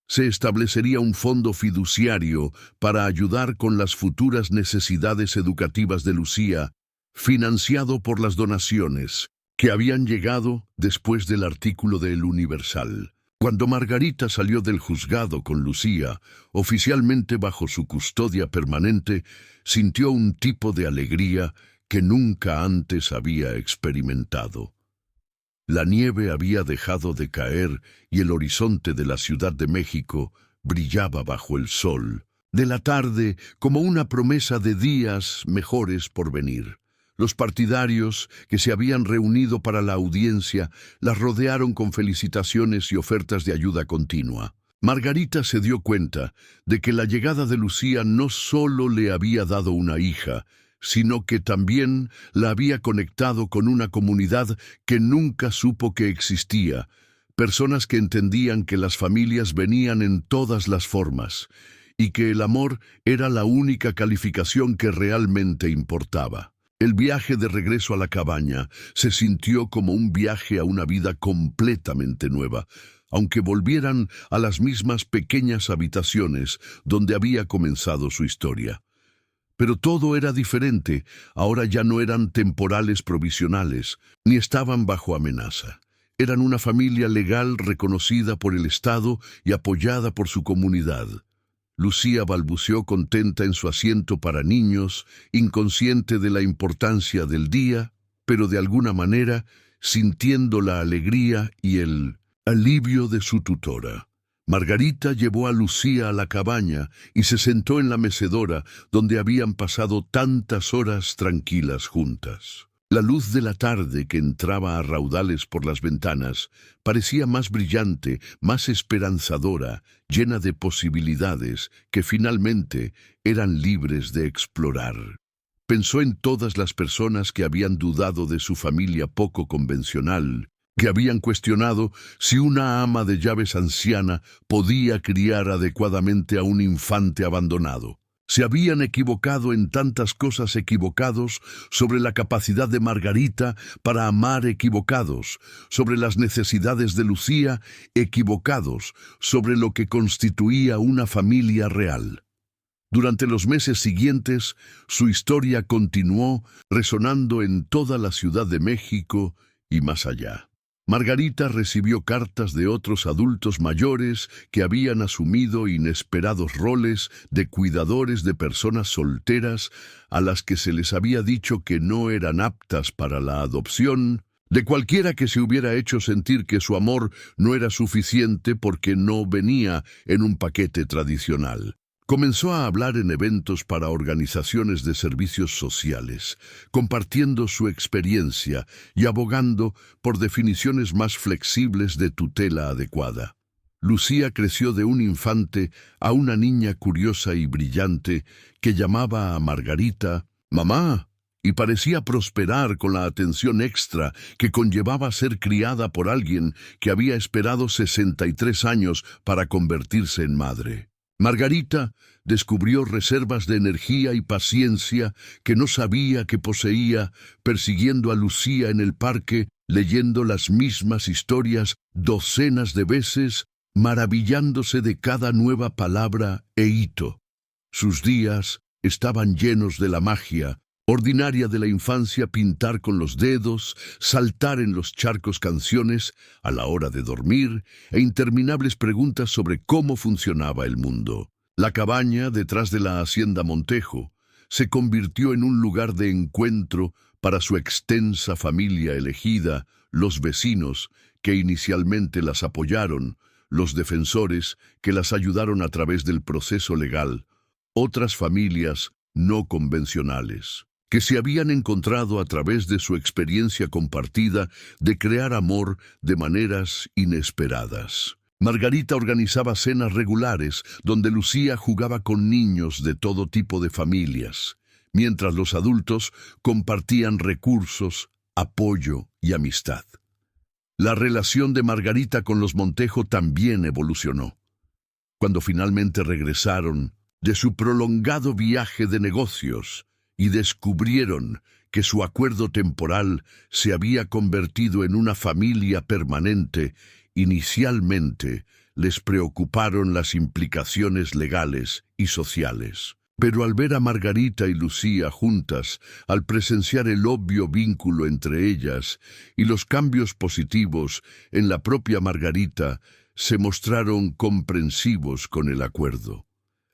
Se establecería un fondo fiduciario para ayudar con las futuras necesidades educativas de Lucía, financiado por las donaciones que habían llegado después del artículo de El Universal. Cuando Margarita salió del juzgado con Lucía, oficialmente bajo su custodia permanente, sintió un tipo de alegría que nunca antes había experimentado. La nieve había dejado de caer y el horizonte de la Ciudad de México brillaba bajo el sol de la tarde como una promesa de días mejores por venir. Los partidarios que se habían reunido para la audiencia las rodearon con felicitaciones y ofertas de ayuda continua. Margarita se dio cuenta de que la llegada de Lucía no solo le había dado una hija, sino que también la había conectado con una comunidad que nunca supo que existía, personas que entendían que las familias venían en todas las formas y que el amor era la única calificación que realmente importaba. El viaje de regreso a la cabaña se sintió como un viaje a una vida completamente nueva, aunque volvieran a las mismas pequeñas habitaciones donde había comenzado su historia. Pero todo era diferente. Ahora ya no eran temporales provisionales, ni estaban bajo amenaza. Eran una familia legal reconocida por el Estado y apoyada por su comunidad. Lucía balbuceó contenta en su asiento para niños, inconsciente de la importancia del día pero de alguna manera sintiendo la alegría y el alivio de su tutora. Margarita llevó a Lucía a la cabaña y se sentó en la mecedora donde habían pasado tantas horas tranquilas juntas. La luz de la tarde que entraba a raudales por las ventanas parecía más brillante, más esperanzadora, llena de posibilidades que finalmente eran libres de explorar. Pensó en todas las personas que habían dudado de su familia poco convencional, que habían cuestionado si una ama de llaves anciana podía criar adecuadamente a un infante abandonado. Se habían equivocado en tantas cosas equivocados sobre la capacidad de Margarita para amar equivocados, sobre las necesidades de Lucía equivocados, sobre lo que constituía una familia real. Durante los meses siguientes, su historia continuó resonando en toda la Ciudad de México y más allá. Margarita recibió cartas de otros adultos mayores que habían asumido inesperados roles de cuidadores de personas solteras a las que se les había dicho que no eran aptas para la adopción, de cualquiera que se hubiera hecho sentir que su amor no era suficiente porque no venía en un paquete tradicional. Comenzó a hablar en eventos para organizaciones de servicios sociales, compartiendo su experiencia y abogando por definiciones más flexibles de tutela adecuada. Lucía creció de un infante a una niña curiosa y brillante que llamaba a Margarita «mamá» y parecía prosperar con la atención extra que conllevaba ser criada por alguien que había esperado 63 años para convertirse en madre. Margarita descubrió reservas de energía y paciencia que no sabía que poseía, persiguiendo a Lucía en el parque, leyendo las mismas historias docenas de veces, maravillándose de cada nueva palabra e hito. Sus días estaban llenos de la magia ordinaria de la infancia: pintar con los dedos, saltar en los charcos canciones a la hora de dormir e interminables preguntas sobre cómo funcionaba el mundo. La cabaña detrás de la hacienda Montejo se convirtió en un lugar de encuentro para su extensa familia elegida, los vecinos que inicialmente las apoyaron, los defensores que las ayudaron a través del proceso legal, otras familias no convencionales que se habían encontrado a través de su experiencia compartida de crear amor de maneras inesperadas. Margarita organizaba cenas regulares donde Lucía jugaba con niños de todo tipo de familias, mientras los adultos compartían recursos, apoyo y amistad. La relación de Margarita con los Montejo también evolucionó. Cuando finalmente regresaron de su prolongado viaje de negocios, y descubrieron que su acuerdo temporal se había convertido en una familia permanente, inicialmente les preocuparon las implicaciones legales y sociales. Pero al ver a Margarita y Lucía juntas, al presenciar el obvio vínculo entre ellas y los cambios positivos en la propia Margarita, se mostraron comprensivos con el acuerdo.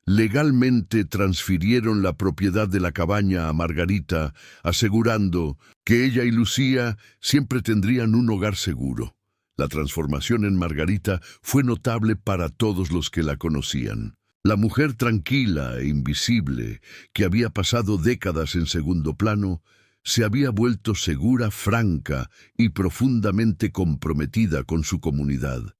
Legalmente transfirieron la propiedad de la cabaña a Margarita, asegurando que ella y Lucía siempre tendrían un hogar seguro. La transformación en Margarita fue notable para todos los que la conocían. La mujer tranquila e invisible, que había pasado décadas en segundo plano, se había vuelto segura, franca y profundamente comprometida con su comunidad.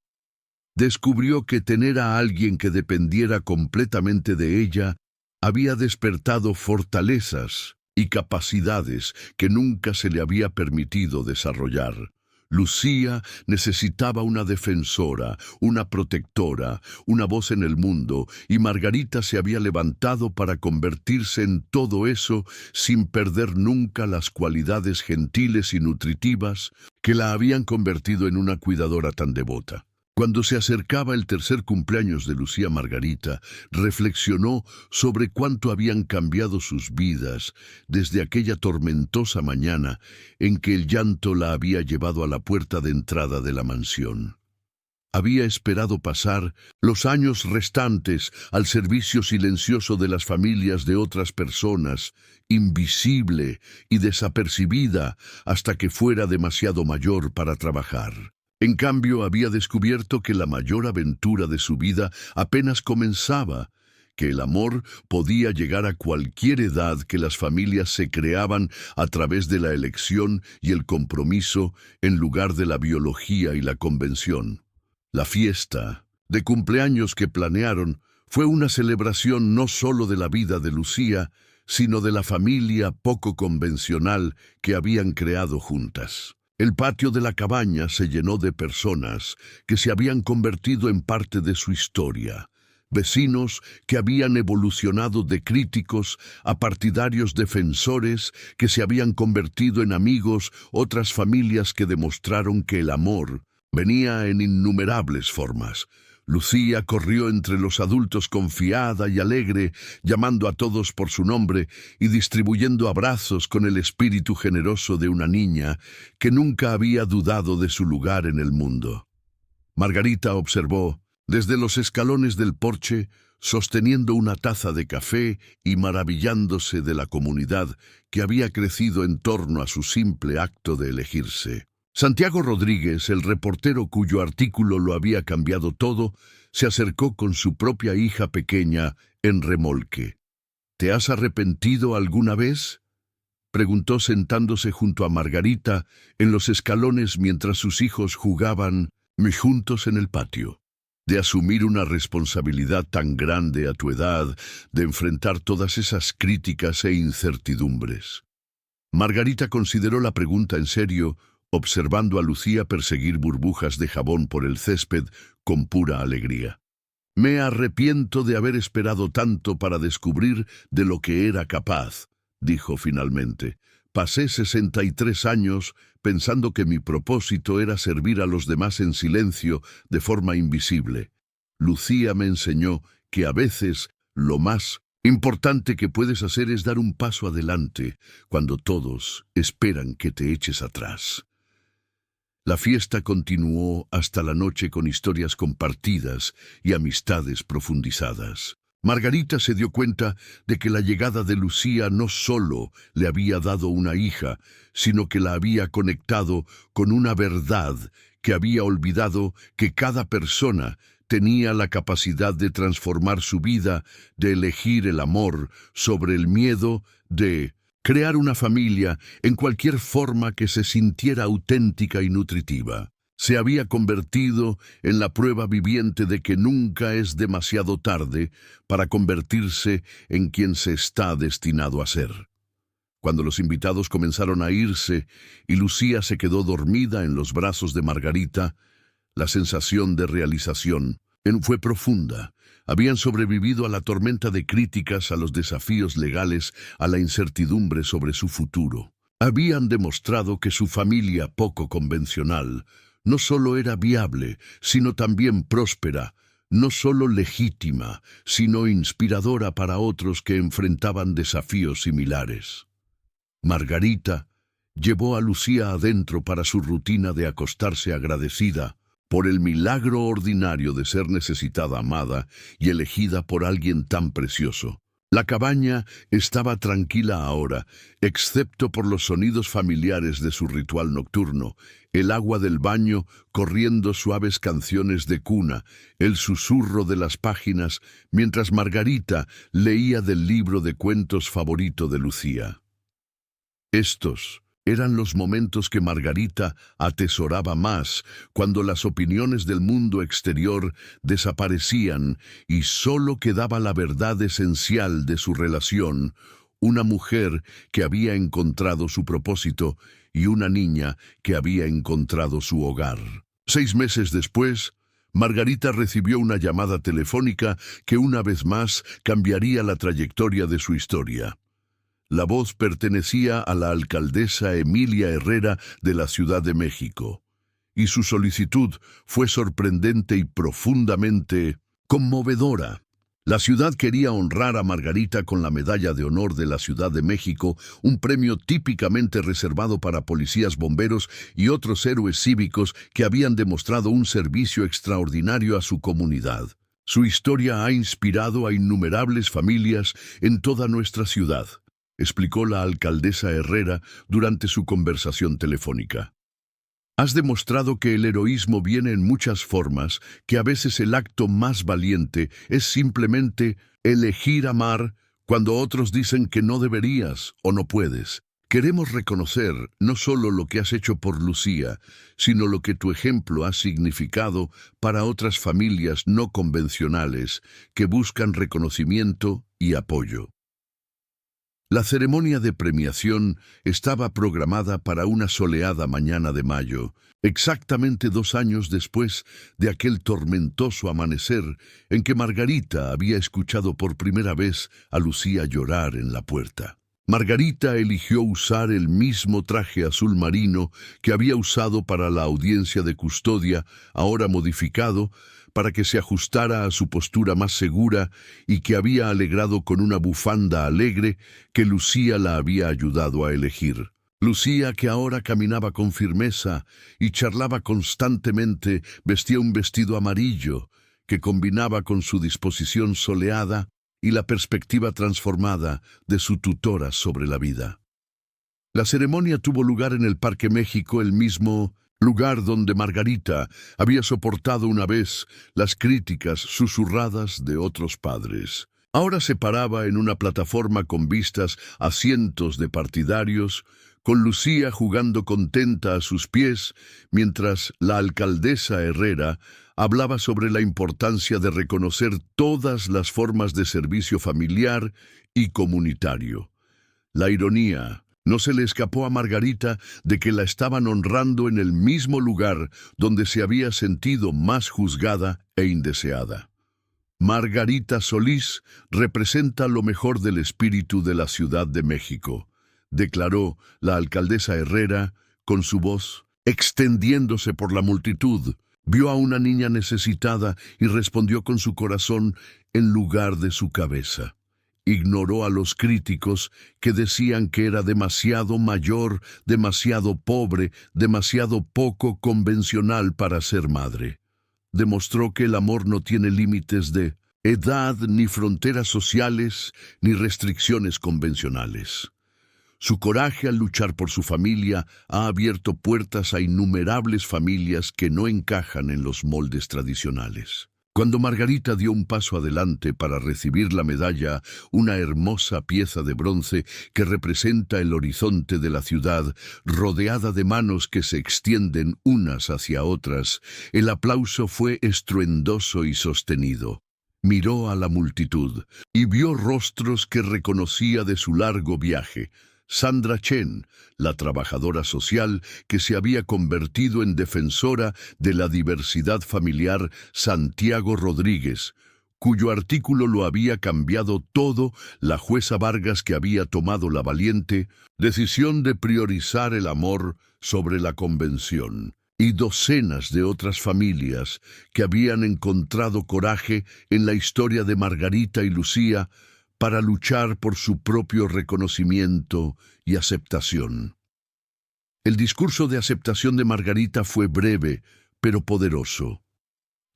Descubrió que tener a alguien que dependiera completamente de ella había despertado fortalezas y capacidades que nunca se le había permitido desarrollar. Lucía necesitaba una defensora, una protectora, una voz en el mundo, y Margarita se había levantado para convertirse en todo eso sin perder nunca las cualidades gentiles y nutritivas que la habían convertido en una cuidadora tan devota. Cuando se acercaba el tercer cumpleaños de Lucía Margarita, reflexionó sobre cuánto habían cambiado sus vidas desde aquella tormentosa mañana en que el llanto la había llevado a la puerta de entrada de la mansión. Había esperado pasar los años restantes al servicio silencioso de las familias de otras personas, invisible y desapercibida hasta que fuera demasiado mayor para trabajar. En cambio, había descubierto que la mayor aventura de su vida apenas comenzaba, que el amor podía llegar a cualquier edad, que las familias se creaban a través de la elección y el compromiso en lugar de la biología y la convención. La fiesta de cumpleaños que planearon fue una celebración no solo de la vida de Lucía, sino de la familia poco convencional que habían creado juntas. El patio de la cabaña se llenó de personas que se habían convertido en parte de su historia. Vecinos que habían evolucionado de críticos a partidarios defensores, que se habían convertido en amigos, otras familias que demostraron que el amor venía en innumerables formas. Lucía corrió entre los adultos confiada y alegre, llamando a todos por su nombre y distribuyendo abrazos con el espíritu generoso de una niña que nunca había dudado de su lugar en el mundo. Margarita observó desde los escalones del porche, sosteniendo una taza de café y maravillándose de la comunidad que había crecido en torno a su simple acto de elegirse. Santiago Rodríguez, el reportero cuyo artículo lo había cambiado todo, se acercó con su propia hija pequeña en remolque. ¿Te has arrepentido alguna vez?, preguntó sentándose junto a Margarita en los escalones mientras sus hijos jugaban juntos en el patio. De asumir una responsabilidad tan grande a tu edad, de enfrentar todas esas críticas e incertidumbres. Margarita consideró la pregunta en serio, observando a Lucía perseguir burbujas de jabón por el césped con pura alegría. Me arrepiento de haber esperado tanto para descubrir de lo que era capaz, dijo finalmente. Pasé 63 años pensando que mi propósito era servir a los demás en silencio, de forma invisible. Lucía me enseñó que a veces lo más importante que puedes hacer es dar un paso adelante cuando todos esperan que te eches atrás. La fiesta continuó hasta la noche con historias compartidas y amistades profundizadas. Margarita se dio cuenta de que la llegada de Lucía no solo le había dado una hija, sino que la había conectado con una verdad que había olvidado, que cada persona tenía la capacidad de transformar su vida, de elegir el amor sobre el miedo, de crear una familia en cualquier forma que se sintiera auténtica y nutritiva. Se había convertido en la prueba viviente de que nunca es demasiado tarde para convertirse en quien se está destinado a ser. Cuando los invitados comenzaron a irse y Lucía se quedó dormida en los brazos de Margarita, la sensación de realización fue profunda. Habían sobrevivido a la tormenta de críticas, a los desafíos legales, a la incertidumbre sobre su futuro. Habían demostrado que su familia poco convencional no solo era viable, sino también próspera, no solo legítima, sino inspiradora para otros que enfrentaban desafíos similares. Margarita llevó a Lucía adentro para su rutina de acostarse agradecida por el milagro ordinario de ser necesitada, amada y elegida por alguien tan precioso. La cabaña estaba tranquila ahora, excepto por los sonidos familiares de su ritual nocturno, el agua del baño corriendo suaves canciones de cuna, el susurro de las páginas, mientras Margarita leía del libro de cuentos favorito de Lucía. Estos eran los momentos que Margarita atesoraba más, cuando las opiniones del mundo exterior desaparecían y solo quedaba la verdad esencial de su relación, una mujer que había encontrado su propósito y una niña que había encontrado su hogar. 6 meses después, Margarita recibió una llamada telefónica que una vez más cambiaría la trayectoria de su historia. La voz pertenecía a la alcaldesa Emilia Herrera de la Ciudad de México, y su solicitud fue sorprendente y profundamente conmovedora. La ciudad quería honrar a Margarita con la Medalla de Honor de la Ciudad de México, un premio típicamente reservado para policías, bomberos y otros héroes cívicos que habían demostrado un servicio extraordinario a su comunidad. Su historia ha inspirado a innumerables familias en toda nuestra ciudad, explicó la alcaldesa Herrera durante su conversación telefónica. Has demostrado que el heroísmo viene en muchas formas, que a veces el acto más valiente es simplemente elegir amar cuando otros dicen que no deberías o no puedes. Queremos reconocer no solo lo que has hecho por Lucía, sino lo que tu ejemplo ha significado para otras familias no convencionales que buscan reconocimiento y apoyo. La ceremonia de premiación estaba programada para una soleada mañana de mayo, exactamente 2 años después de aquel tormentoso amanecer en que Margarita había escuchado por primera vez a Lucía llorar en la puerta. Margarita eligió usar el mismo traje azul marino que había usado para la audiencia de custodia, ahora modificado, para que se ajustara a su postura más segura y que había alegrado con una bufanda alegre que Lucía la había ayudado a elegir. Lucía, que ahora caminaba con firmeza y charlaba constantemente, vestía un vestido amarillo que combinaba con su disposición soleada y la perspectiva transformada de su tutora sobre la vida. La ceremonia tuvo lugar en el Parque México, el mismo lugar donde Margarita había soportado una vez las críticas susurradas de otros padres. Ahora se paraba en una plataforma con vistas a cientos de partidarios, con Lucía jugando contenta a sus pies, mientras la alcaldesa Herrera hablaba sobre la importancia de reconocer todas las formas de servicio familiar y comunitario. La ironía no se le escapó a Margarita de que la estaban honrando en el mismo lugar donde se había sentido más juzgada e indeseada. Margarita Solís representa lo mejor del espíritu de la Ciudad de México, declaró la alcaldesa Herrera con su voz extendiéndose por la multitud. Vio a una niña necesitada y respondió con su corazón en lugar de su cabeza. Ignoró a los críticos que decían que era demasiado mayor, demasiado pobre, demasiado poco convencional para ser madre. Demostró que el amor no tiene límites de edad, ni fronteras sociales, ni restricciones convencionales. Su coraje al luchar por su familia ha abierto puertas a innumerables familias que no encajan en los moldes tradicionales. Cuando Margarita dio un paso adelante para recibir la medalla, una hermosa pieza de bronce que representa el horizonte de la ciudad, rodeada de manos que se extienden unas hacia otras, el aplauso fue estruendoso y sostenido. Miró a la multitud y vio rostros que reconocía de su largo viaje. Sandra Chen, la trabajadora social que se había convertido en defensora de la diversidad familiar, Santiago Rodríguez, cuyo artículo lo había cambiado todo, la jueza Vargas, que había tomado la valiente decisión de priorizar el amor sobre la convención, y docenas de otras familias que habían encontrado coraje en la historia de Margarita y Lucía para luchar por su propio reconocimiento y aceptación. El discurso de aceptación de Margarita fue breve, pero poderoso.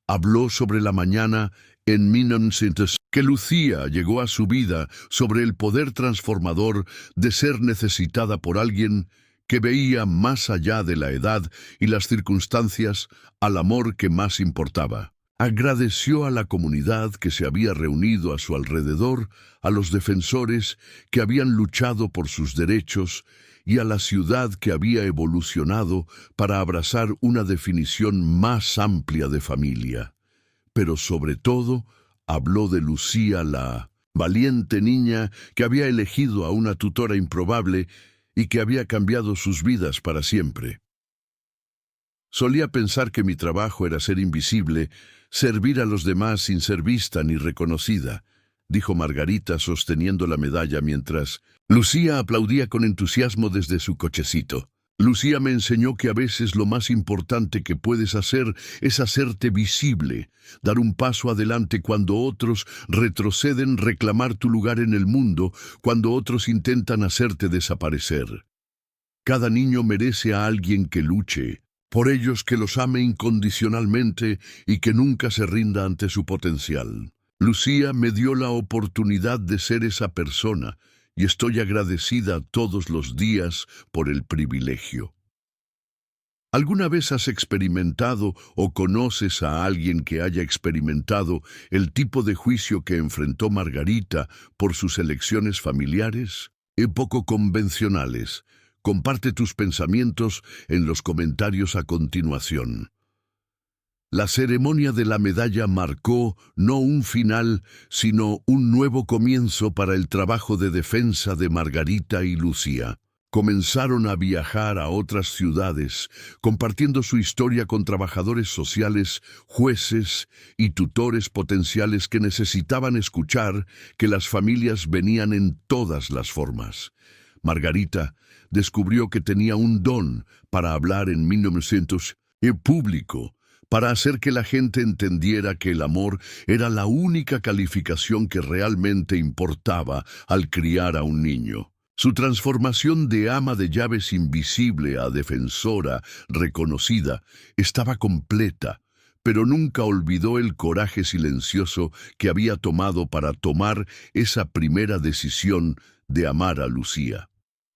Habló sobre la mañana en 1900 que Lucía llegó a su vida, sobre el poder transformador de ser necesitada por alguien que veía más allá de la edad y las circunstancias al amor que más importaba. Agradeció a la comunidad que se había reunido a su alrededor, a los defensores que habían luchado por sus derechos y a la ciudad que había evolucionado para abrazar una definición más amplia de familia. Pero sobre todo, habló de Lucía, la valiente niña que había elegido a una tutora improbable y que había cambiado sus vidas para siempre. Solía pensar que mi trabajo era ser invisible, servir a los demás sin ser vista ni reconocida, dijo Margarita sosteniendo la medalla mientras Lucía aplaudía con entusiasmo desde su cochecito. Lucía me enseñó que a veces lo más importante que puedes hacer es hacerte visible, dar un paso adelante cuando otros retroceden, reclamar tu lugar en el mundo, cuando otros intentan hacerte desaparecer. Cada niño merece a alguien que luche, por ellos que los ame incondicionalmente y que nunca se rinda ante su potencial. Lucía me dio la oportunidad de ser esa persona, y estoy agradecida todos los días por el privilegio. ¿Alguna vez has experimentado o conoces a alguien que haya experimentado el tipo de juicio que enfrentó Margarita por sus elecciones familiares? Poco convencionales. Comparte tus pensamientos en los comentarios a continuación. La ceremonia de la medalla marcó no un final, sino un nuevo comienzo para el trabajo de defensa de Margarita y Lucía. Comenzaron a viajar a otras ciudades, compartiendo su historia con trabajadores sociales, jueces y tutores potenciales que necesitaban escuchar que las familias venían en todas las formas. Margarita descubrió que tenía un don para hablar en 1900 en público, para hacer que la gente entendiera que el amor era la única calificación que realmente importaba al criar a un niño. Su transformación de ama de llaves invisible a defensora reconocida estaba completa, pero nunca olvidó el coraje silencioso que había tomado para tomar esa primera decisión de amar a Lucía.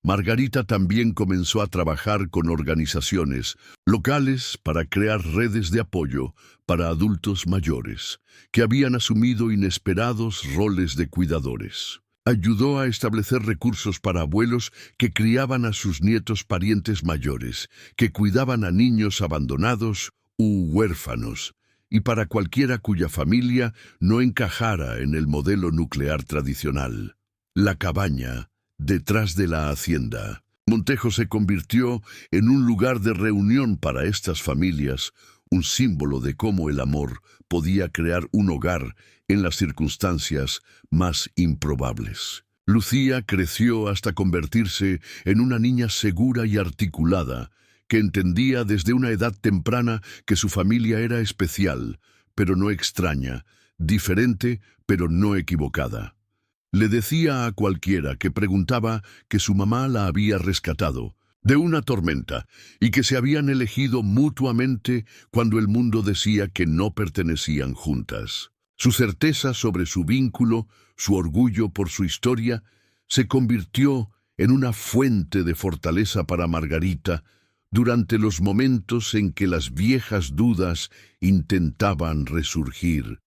Margarita también comenzó a trabajar con organizaciones locales para crear redes de apoyo para adultos mayores que habían asumido inesperados roles de cuidadores. Ayudó a establecer recursos para abuelos que criaban a sus nietos parientes mayores, que cuidaban a niños abandonados u huérfanos, y para cualquiera cuya familia no encajara en el modelo nuclear tradicional. La cabaña detrás de la hacienda. Montejo se convirtió en un lugar de reunión para estas familias, un símbolo de cómo el amor podía crear un hogar en las circunstancias más improbables. Lucía creció hasta convertirse en una niña segura y articulada, que entendía desde una edad temprana que su familia era especial, pero no extraña, diferente, pero no equivocada. Le decía a cualquiera que preguntaba que su mamá la había rescatado de una tormenta y que se habían elegido mutuamente cuando el mundo decía que no pertenecían juntas. Su certeza sobre su vínculo, su orgullo por su historia, se convirtió en una fuente de fortaleza para Margarita durante los momentos en que las viejas dudas intentaban resurgir.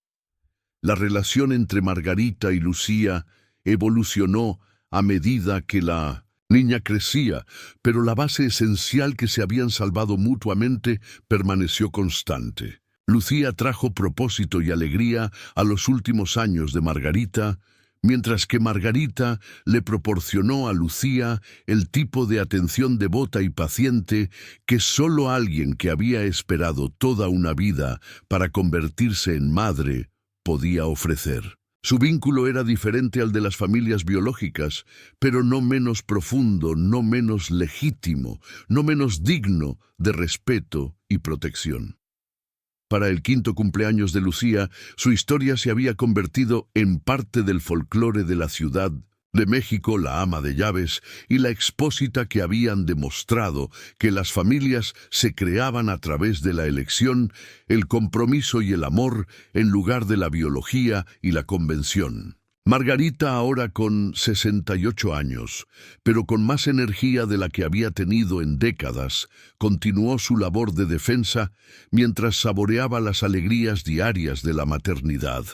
La relación entre Margarita y Lucía evolucionó a medida que la niña crecía, pero la base esencial que se habían salvado mutuamente permaneció constante. Lucía trajo propósito y alegría a los últimos años de Margarita, mientras que Margarita le proporcionó a Lucía el tipo de atención devota y paciente que solo alguien que había esperado toda una vida para convertirse en madre podía ofrecer. Su vínculo era diferente al de las familias biológicas, pero no menos profundo, no menos legítimo, no menos digno de respeto y protección. Para el 5º cumpleaños de Lucía, su historia se había convertido en parte del folclore de la Ciudad de México, la ama de llaves y la expósita que habían demostrado que las familias se creaban a través de la elección, el compromiso y el amor en lugar de la biología y la convención. Margarita, ahora con 68 años, pero con más energía de la que había tenido en décadas, continuó su labor de defensa mientras saboreaba las alegrías diarias de la maternidad.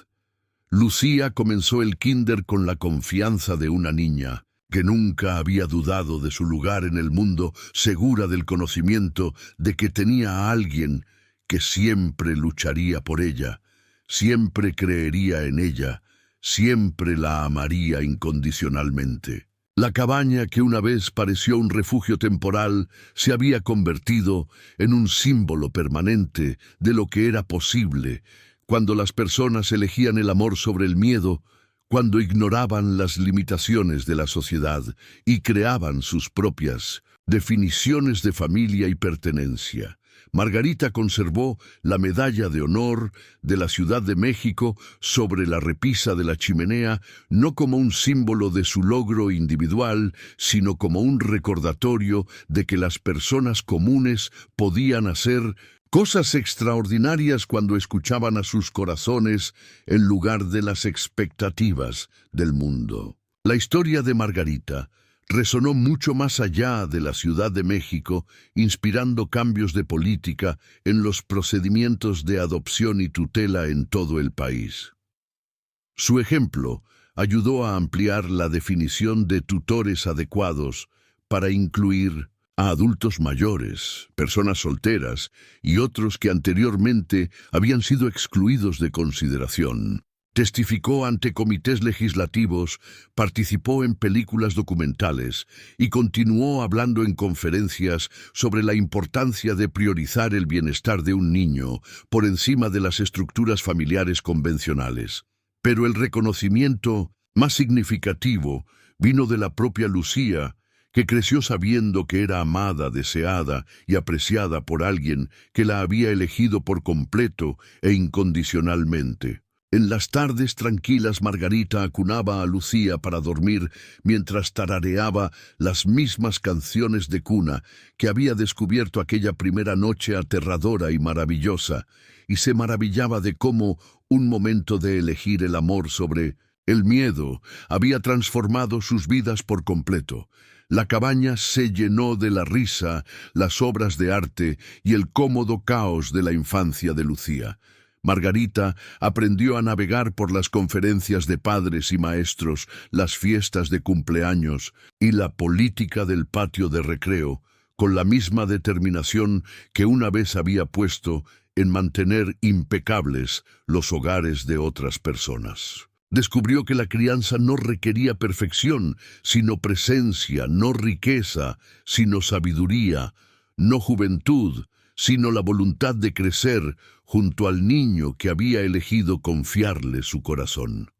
Lucía comenzó el kinder con la confianza de una niña que nunca había dudado de su lugar en el mundo, segura del conocimiento de que tenía a alguien que siempre lucharía por ella, siempre creería en ella, siempre la amaría incondicionalmente. La cabaña que una vez pareció un refugio temporal se había convertido en un símbolo permanente de lo que era posible cuando las personas elegían el amor sobre el miedo, cuando ignoraban las limitaciones de la sociedad y creaban sus propias Definiciones de familia y pertenencia. Margarita conservó la medalla de honor de la Ciudad de México sobre la repisa de la chimenea, no como un símbolo de su logro individual, sino como un recordatorio de que las personas comunes podían hacer cosas extraordinarias cuando escuchaban a sus corazones en lugar de las expectativas del mundo. La historia de Margarita resonó mucho más allá de la Ciudad de México, inspirando cambios de política en los procedimientos de adopción y tutela en todo el país. Su ejemplo ayudó a ampliar la definición de tutores adecuados para incluir a adultos mayores, personas solteras y otros que anteriormente habían sido excluidos de consideración. Testificó ante comités legislativos, participó en películas documentales y continuó hablando en conferencias sobre la importancia de priorizar el bienestar de un niño por encima de las estructuras familiares convencionales. Pero el reconocimiento más significativo vino de la propia Lucía, que creció sabiendo que era amada, deseada y apreciada por alguien que la había elegido por completo e incondicionalmente. En las tardes tranquilas, Margarita acunaba a Lucía para dormir mientras tarareaba las mismas canciones de cuna que había descubierto aquella primera noche aterradora y maravillosa, y se maravillaba de cómo un momento de elegir el amor sobre el miedo había transformado sus vidas por completo. La cabaña se llenó de la risa, las obras de arte y el cómodo caos de la infancia de Lucía. Margarita aprendió a navegar por las conferencias de padres y maestros, las fiestas de cumpleaños y la política del patio de recreo, con la misma determinación que una vez había puesto en mantener impecables los hogares de otras personas. Descubrió que la crianza no requería perfección, sino presencia, no riqueza, sino sabiduría, no juventud, sino la voluntad de crecer junto al niño que había elegido confiarle su corazón.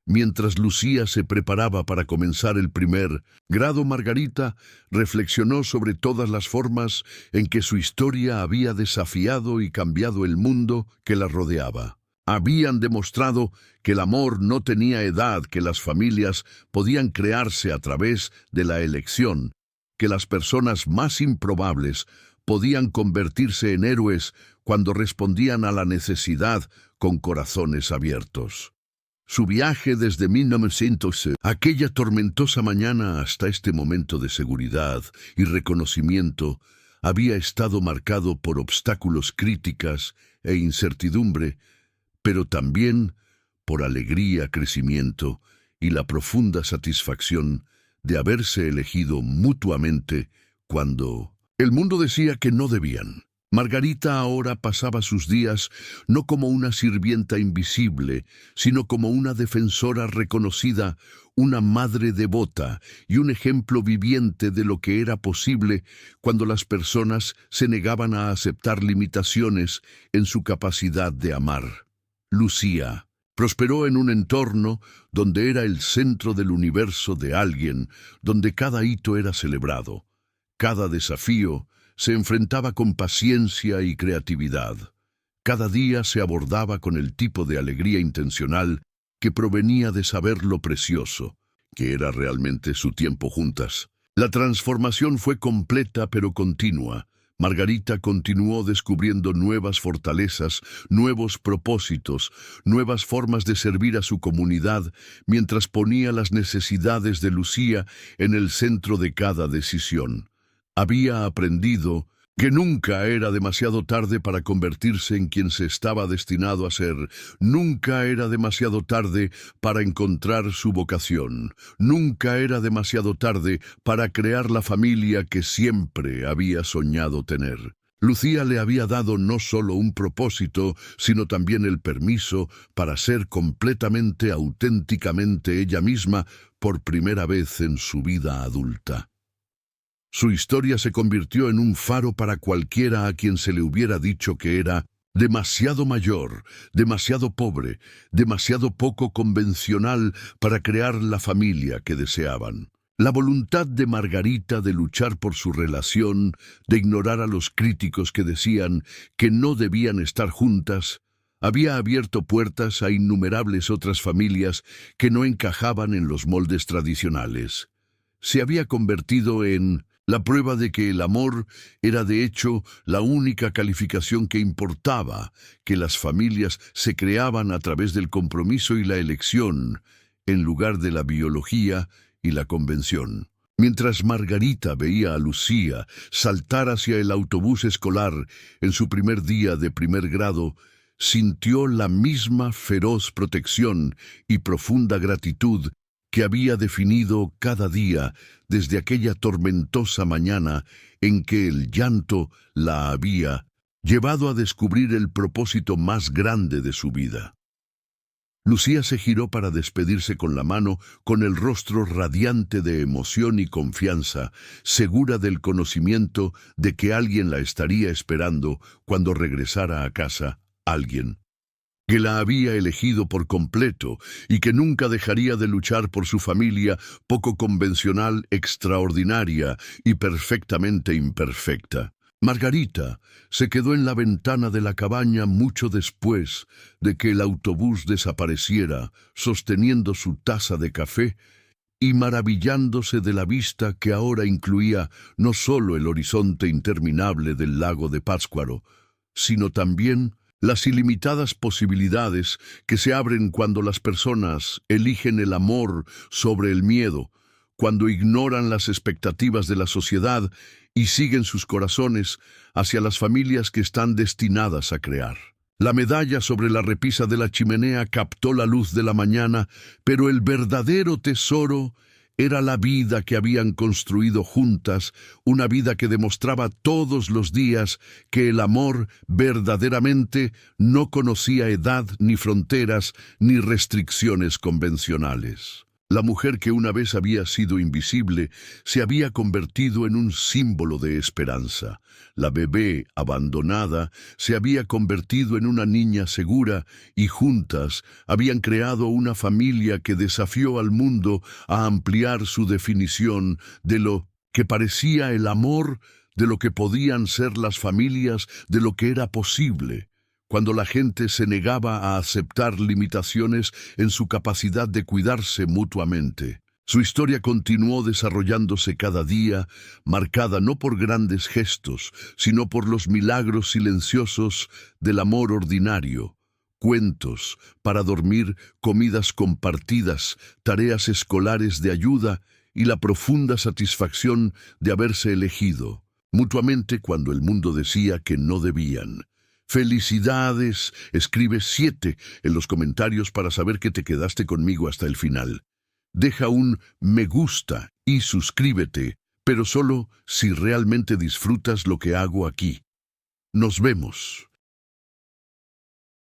Mientras Lucía se preparaba para comenzar el primer grado, Margarita reflexionó sobre todas las formas en que su historia había desafiado y cambiado el mundo que la rodeaba. Habían demostrado que el amor no tenía edad, que las familias podían crearse a través de la elección, que las personas más improbables podían convertirse en héroes cuando respondían a la necesidad con corazones abiertos. Su viaje desde 1900, aquella tormentosa mañana, hasta este momento de seguridad y reconocimiento, había estado marcado por obstáculos, críticas e incertidumbre, pero también por alegría, crecimiento y la profunda satisfacción de haberse elegido mutuamente cuando el mundo decía que no debían. Margarita ahora pasaba sus días no como una sirvienta invisible, sino como una defensora reconocida, una madre devota y un ejemplo viviente de lo que era posible cuando las personas se negaban a aceptar limitaciones en su capacidad de amar. Lucía prosperó en un entorno donde era el centro del universo de alguien, donde cada hito era celebrado. Cada desafío se enfrentaba con paciencia y creatividad. Cada día se abordaba con el tipo de alegría intencional que provenía de saber lo precioso, que era realmente su tiempo juntas. La transformación fue completa pero continua. Margarita continuó descubriendo nuevas fortalezas, nuevos propósitos, nuevas formas de servir a su comunidad, mientras ponía las necesidades de Lucía en el centro de cada decisión. Había aprendido que nunca era demasiado tarde para convertirse en quien se estaba destinado a ser. Nunca era demasiado tarde para encontrar su vocación. Nunca era demasiado tarde para crear la familia que siempre había soñado tener. Lucía le había dado no solo un propósito, sino también el permiso para ser completamente, auténticamente ella misma por primera vez en su vida adulta. Su historia se convirtió en un faro para cualquiera a quien se le hubiera dicho que era demasiado mayor, demasiado pobre, demasiado poco convencional para crear la familia que deseaban. La voluntad de Margarita de luchar por su relación, de ignorar a los críticos que decían que no debían estar juntas, había abierto puertas a innumerables otras familias que no encajaban en los moldes tradicionales. Se había convertido en la prueba de que el amor era de hecho la única calificación que importaba, que las familias se creaban a través del compromiso y la elección, en lugar de la biología y la convención. Mientras Margarita veía a Lucía saltar hacia el autobús escolar en su primer día de primer grado, sintió la misma feroz protección y profunda gratitud que había definido cada día desde aquella tormentosa mañana en que el llanto la había llevado a descubrir el propósito más grande de su vida. Lucía se giró para despedirse con la mano, con el rostro radiante de emoción y confianza, segura del conocimiento de que alguien la estaría esperando cuando regresara a casa, alguien que la había elegido por completo y que nunca dejaría de luchar por su familia poco convencional, extraordinaria y perfectamente imperfecta. Margarita se quedó en la ventana de la cabaña mucho después de que el autobús desapareciera, sosteniendo su taza de café y maravillándose de la vista que ahora incluía no solo el horizonte interminable del lago de Pátzcuaro, sino también las ilimitadas posibilidades que se abren cuando las personas eligen el amor sobre el miedo, cuando ignoran las expectativas de la sociedad y siguen sus corazones hacia las familias que están destinadas a crear. La medalla sobre la repisa de la chimenea captó la luz de la mañana, pero el verdadero tesoro era la vida que habían construido juntas, una vida que demostraba todos los días que el amor verdaderamente no conocía edad, ni fronteras, ni restricciones convencionales. La mujer que una vez había sido invisible se había convertido en un símbolo de esperanza. La bebé abandonada se había convertido en una niña segura y juntas habían creado una familia que desafió al mundo a ampliar su definición de lo que parecía el amor, de lo que podían ser las familias, de lo que era posible. Cuando la gente se negaba a aceptar limitaciones en su capacidad de cuidarse mutuamente. Su historia continuó desarrollándose cada día, marcada no por grandes gestos, sino por los milagros silenciosos del amor ordinario. Cuentos para dormir, comidas compartidas, tareas escolares de ayuda y la profunda satisfacción de haberse elegido mutuamente cuando el mundo decía que no debían. ¡Felicidades! Escribe 7 en los comentarios para saber que te quedaste conmigo hasta el final. Deja un me gusta y suscríbete, pero solo si realmente disfrutas lo que hago aquí. Nos vemos.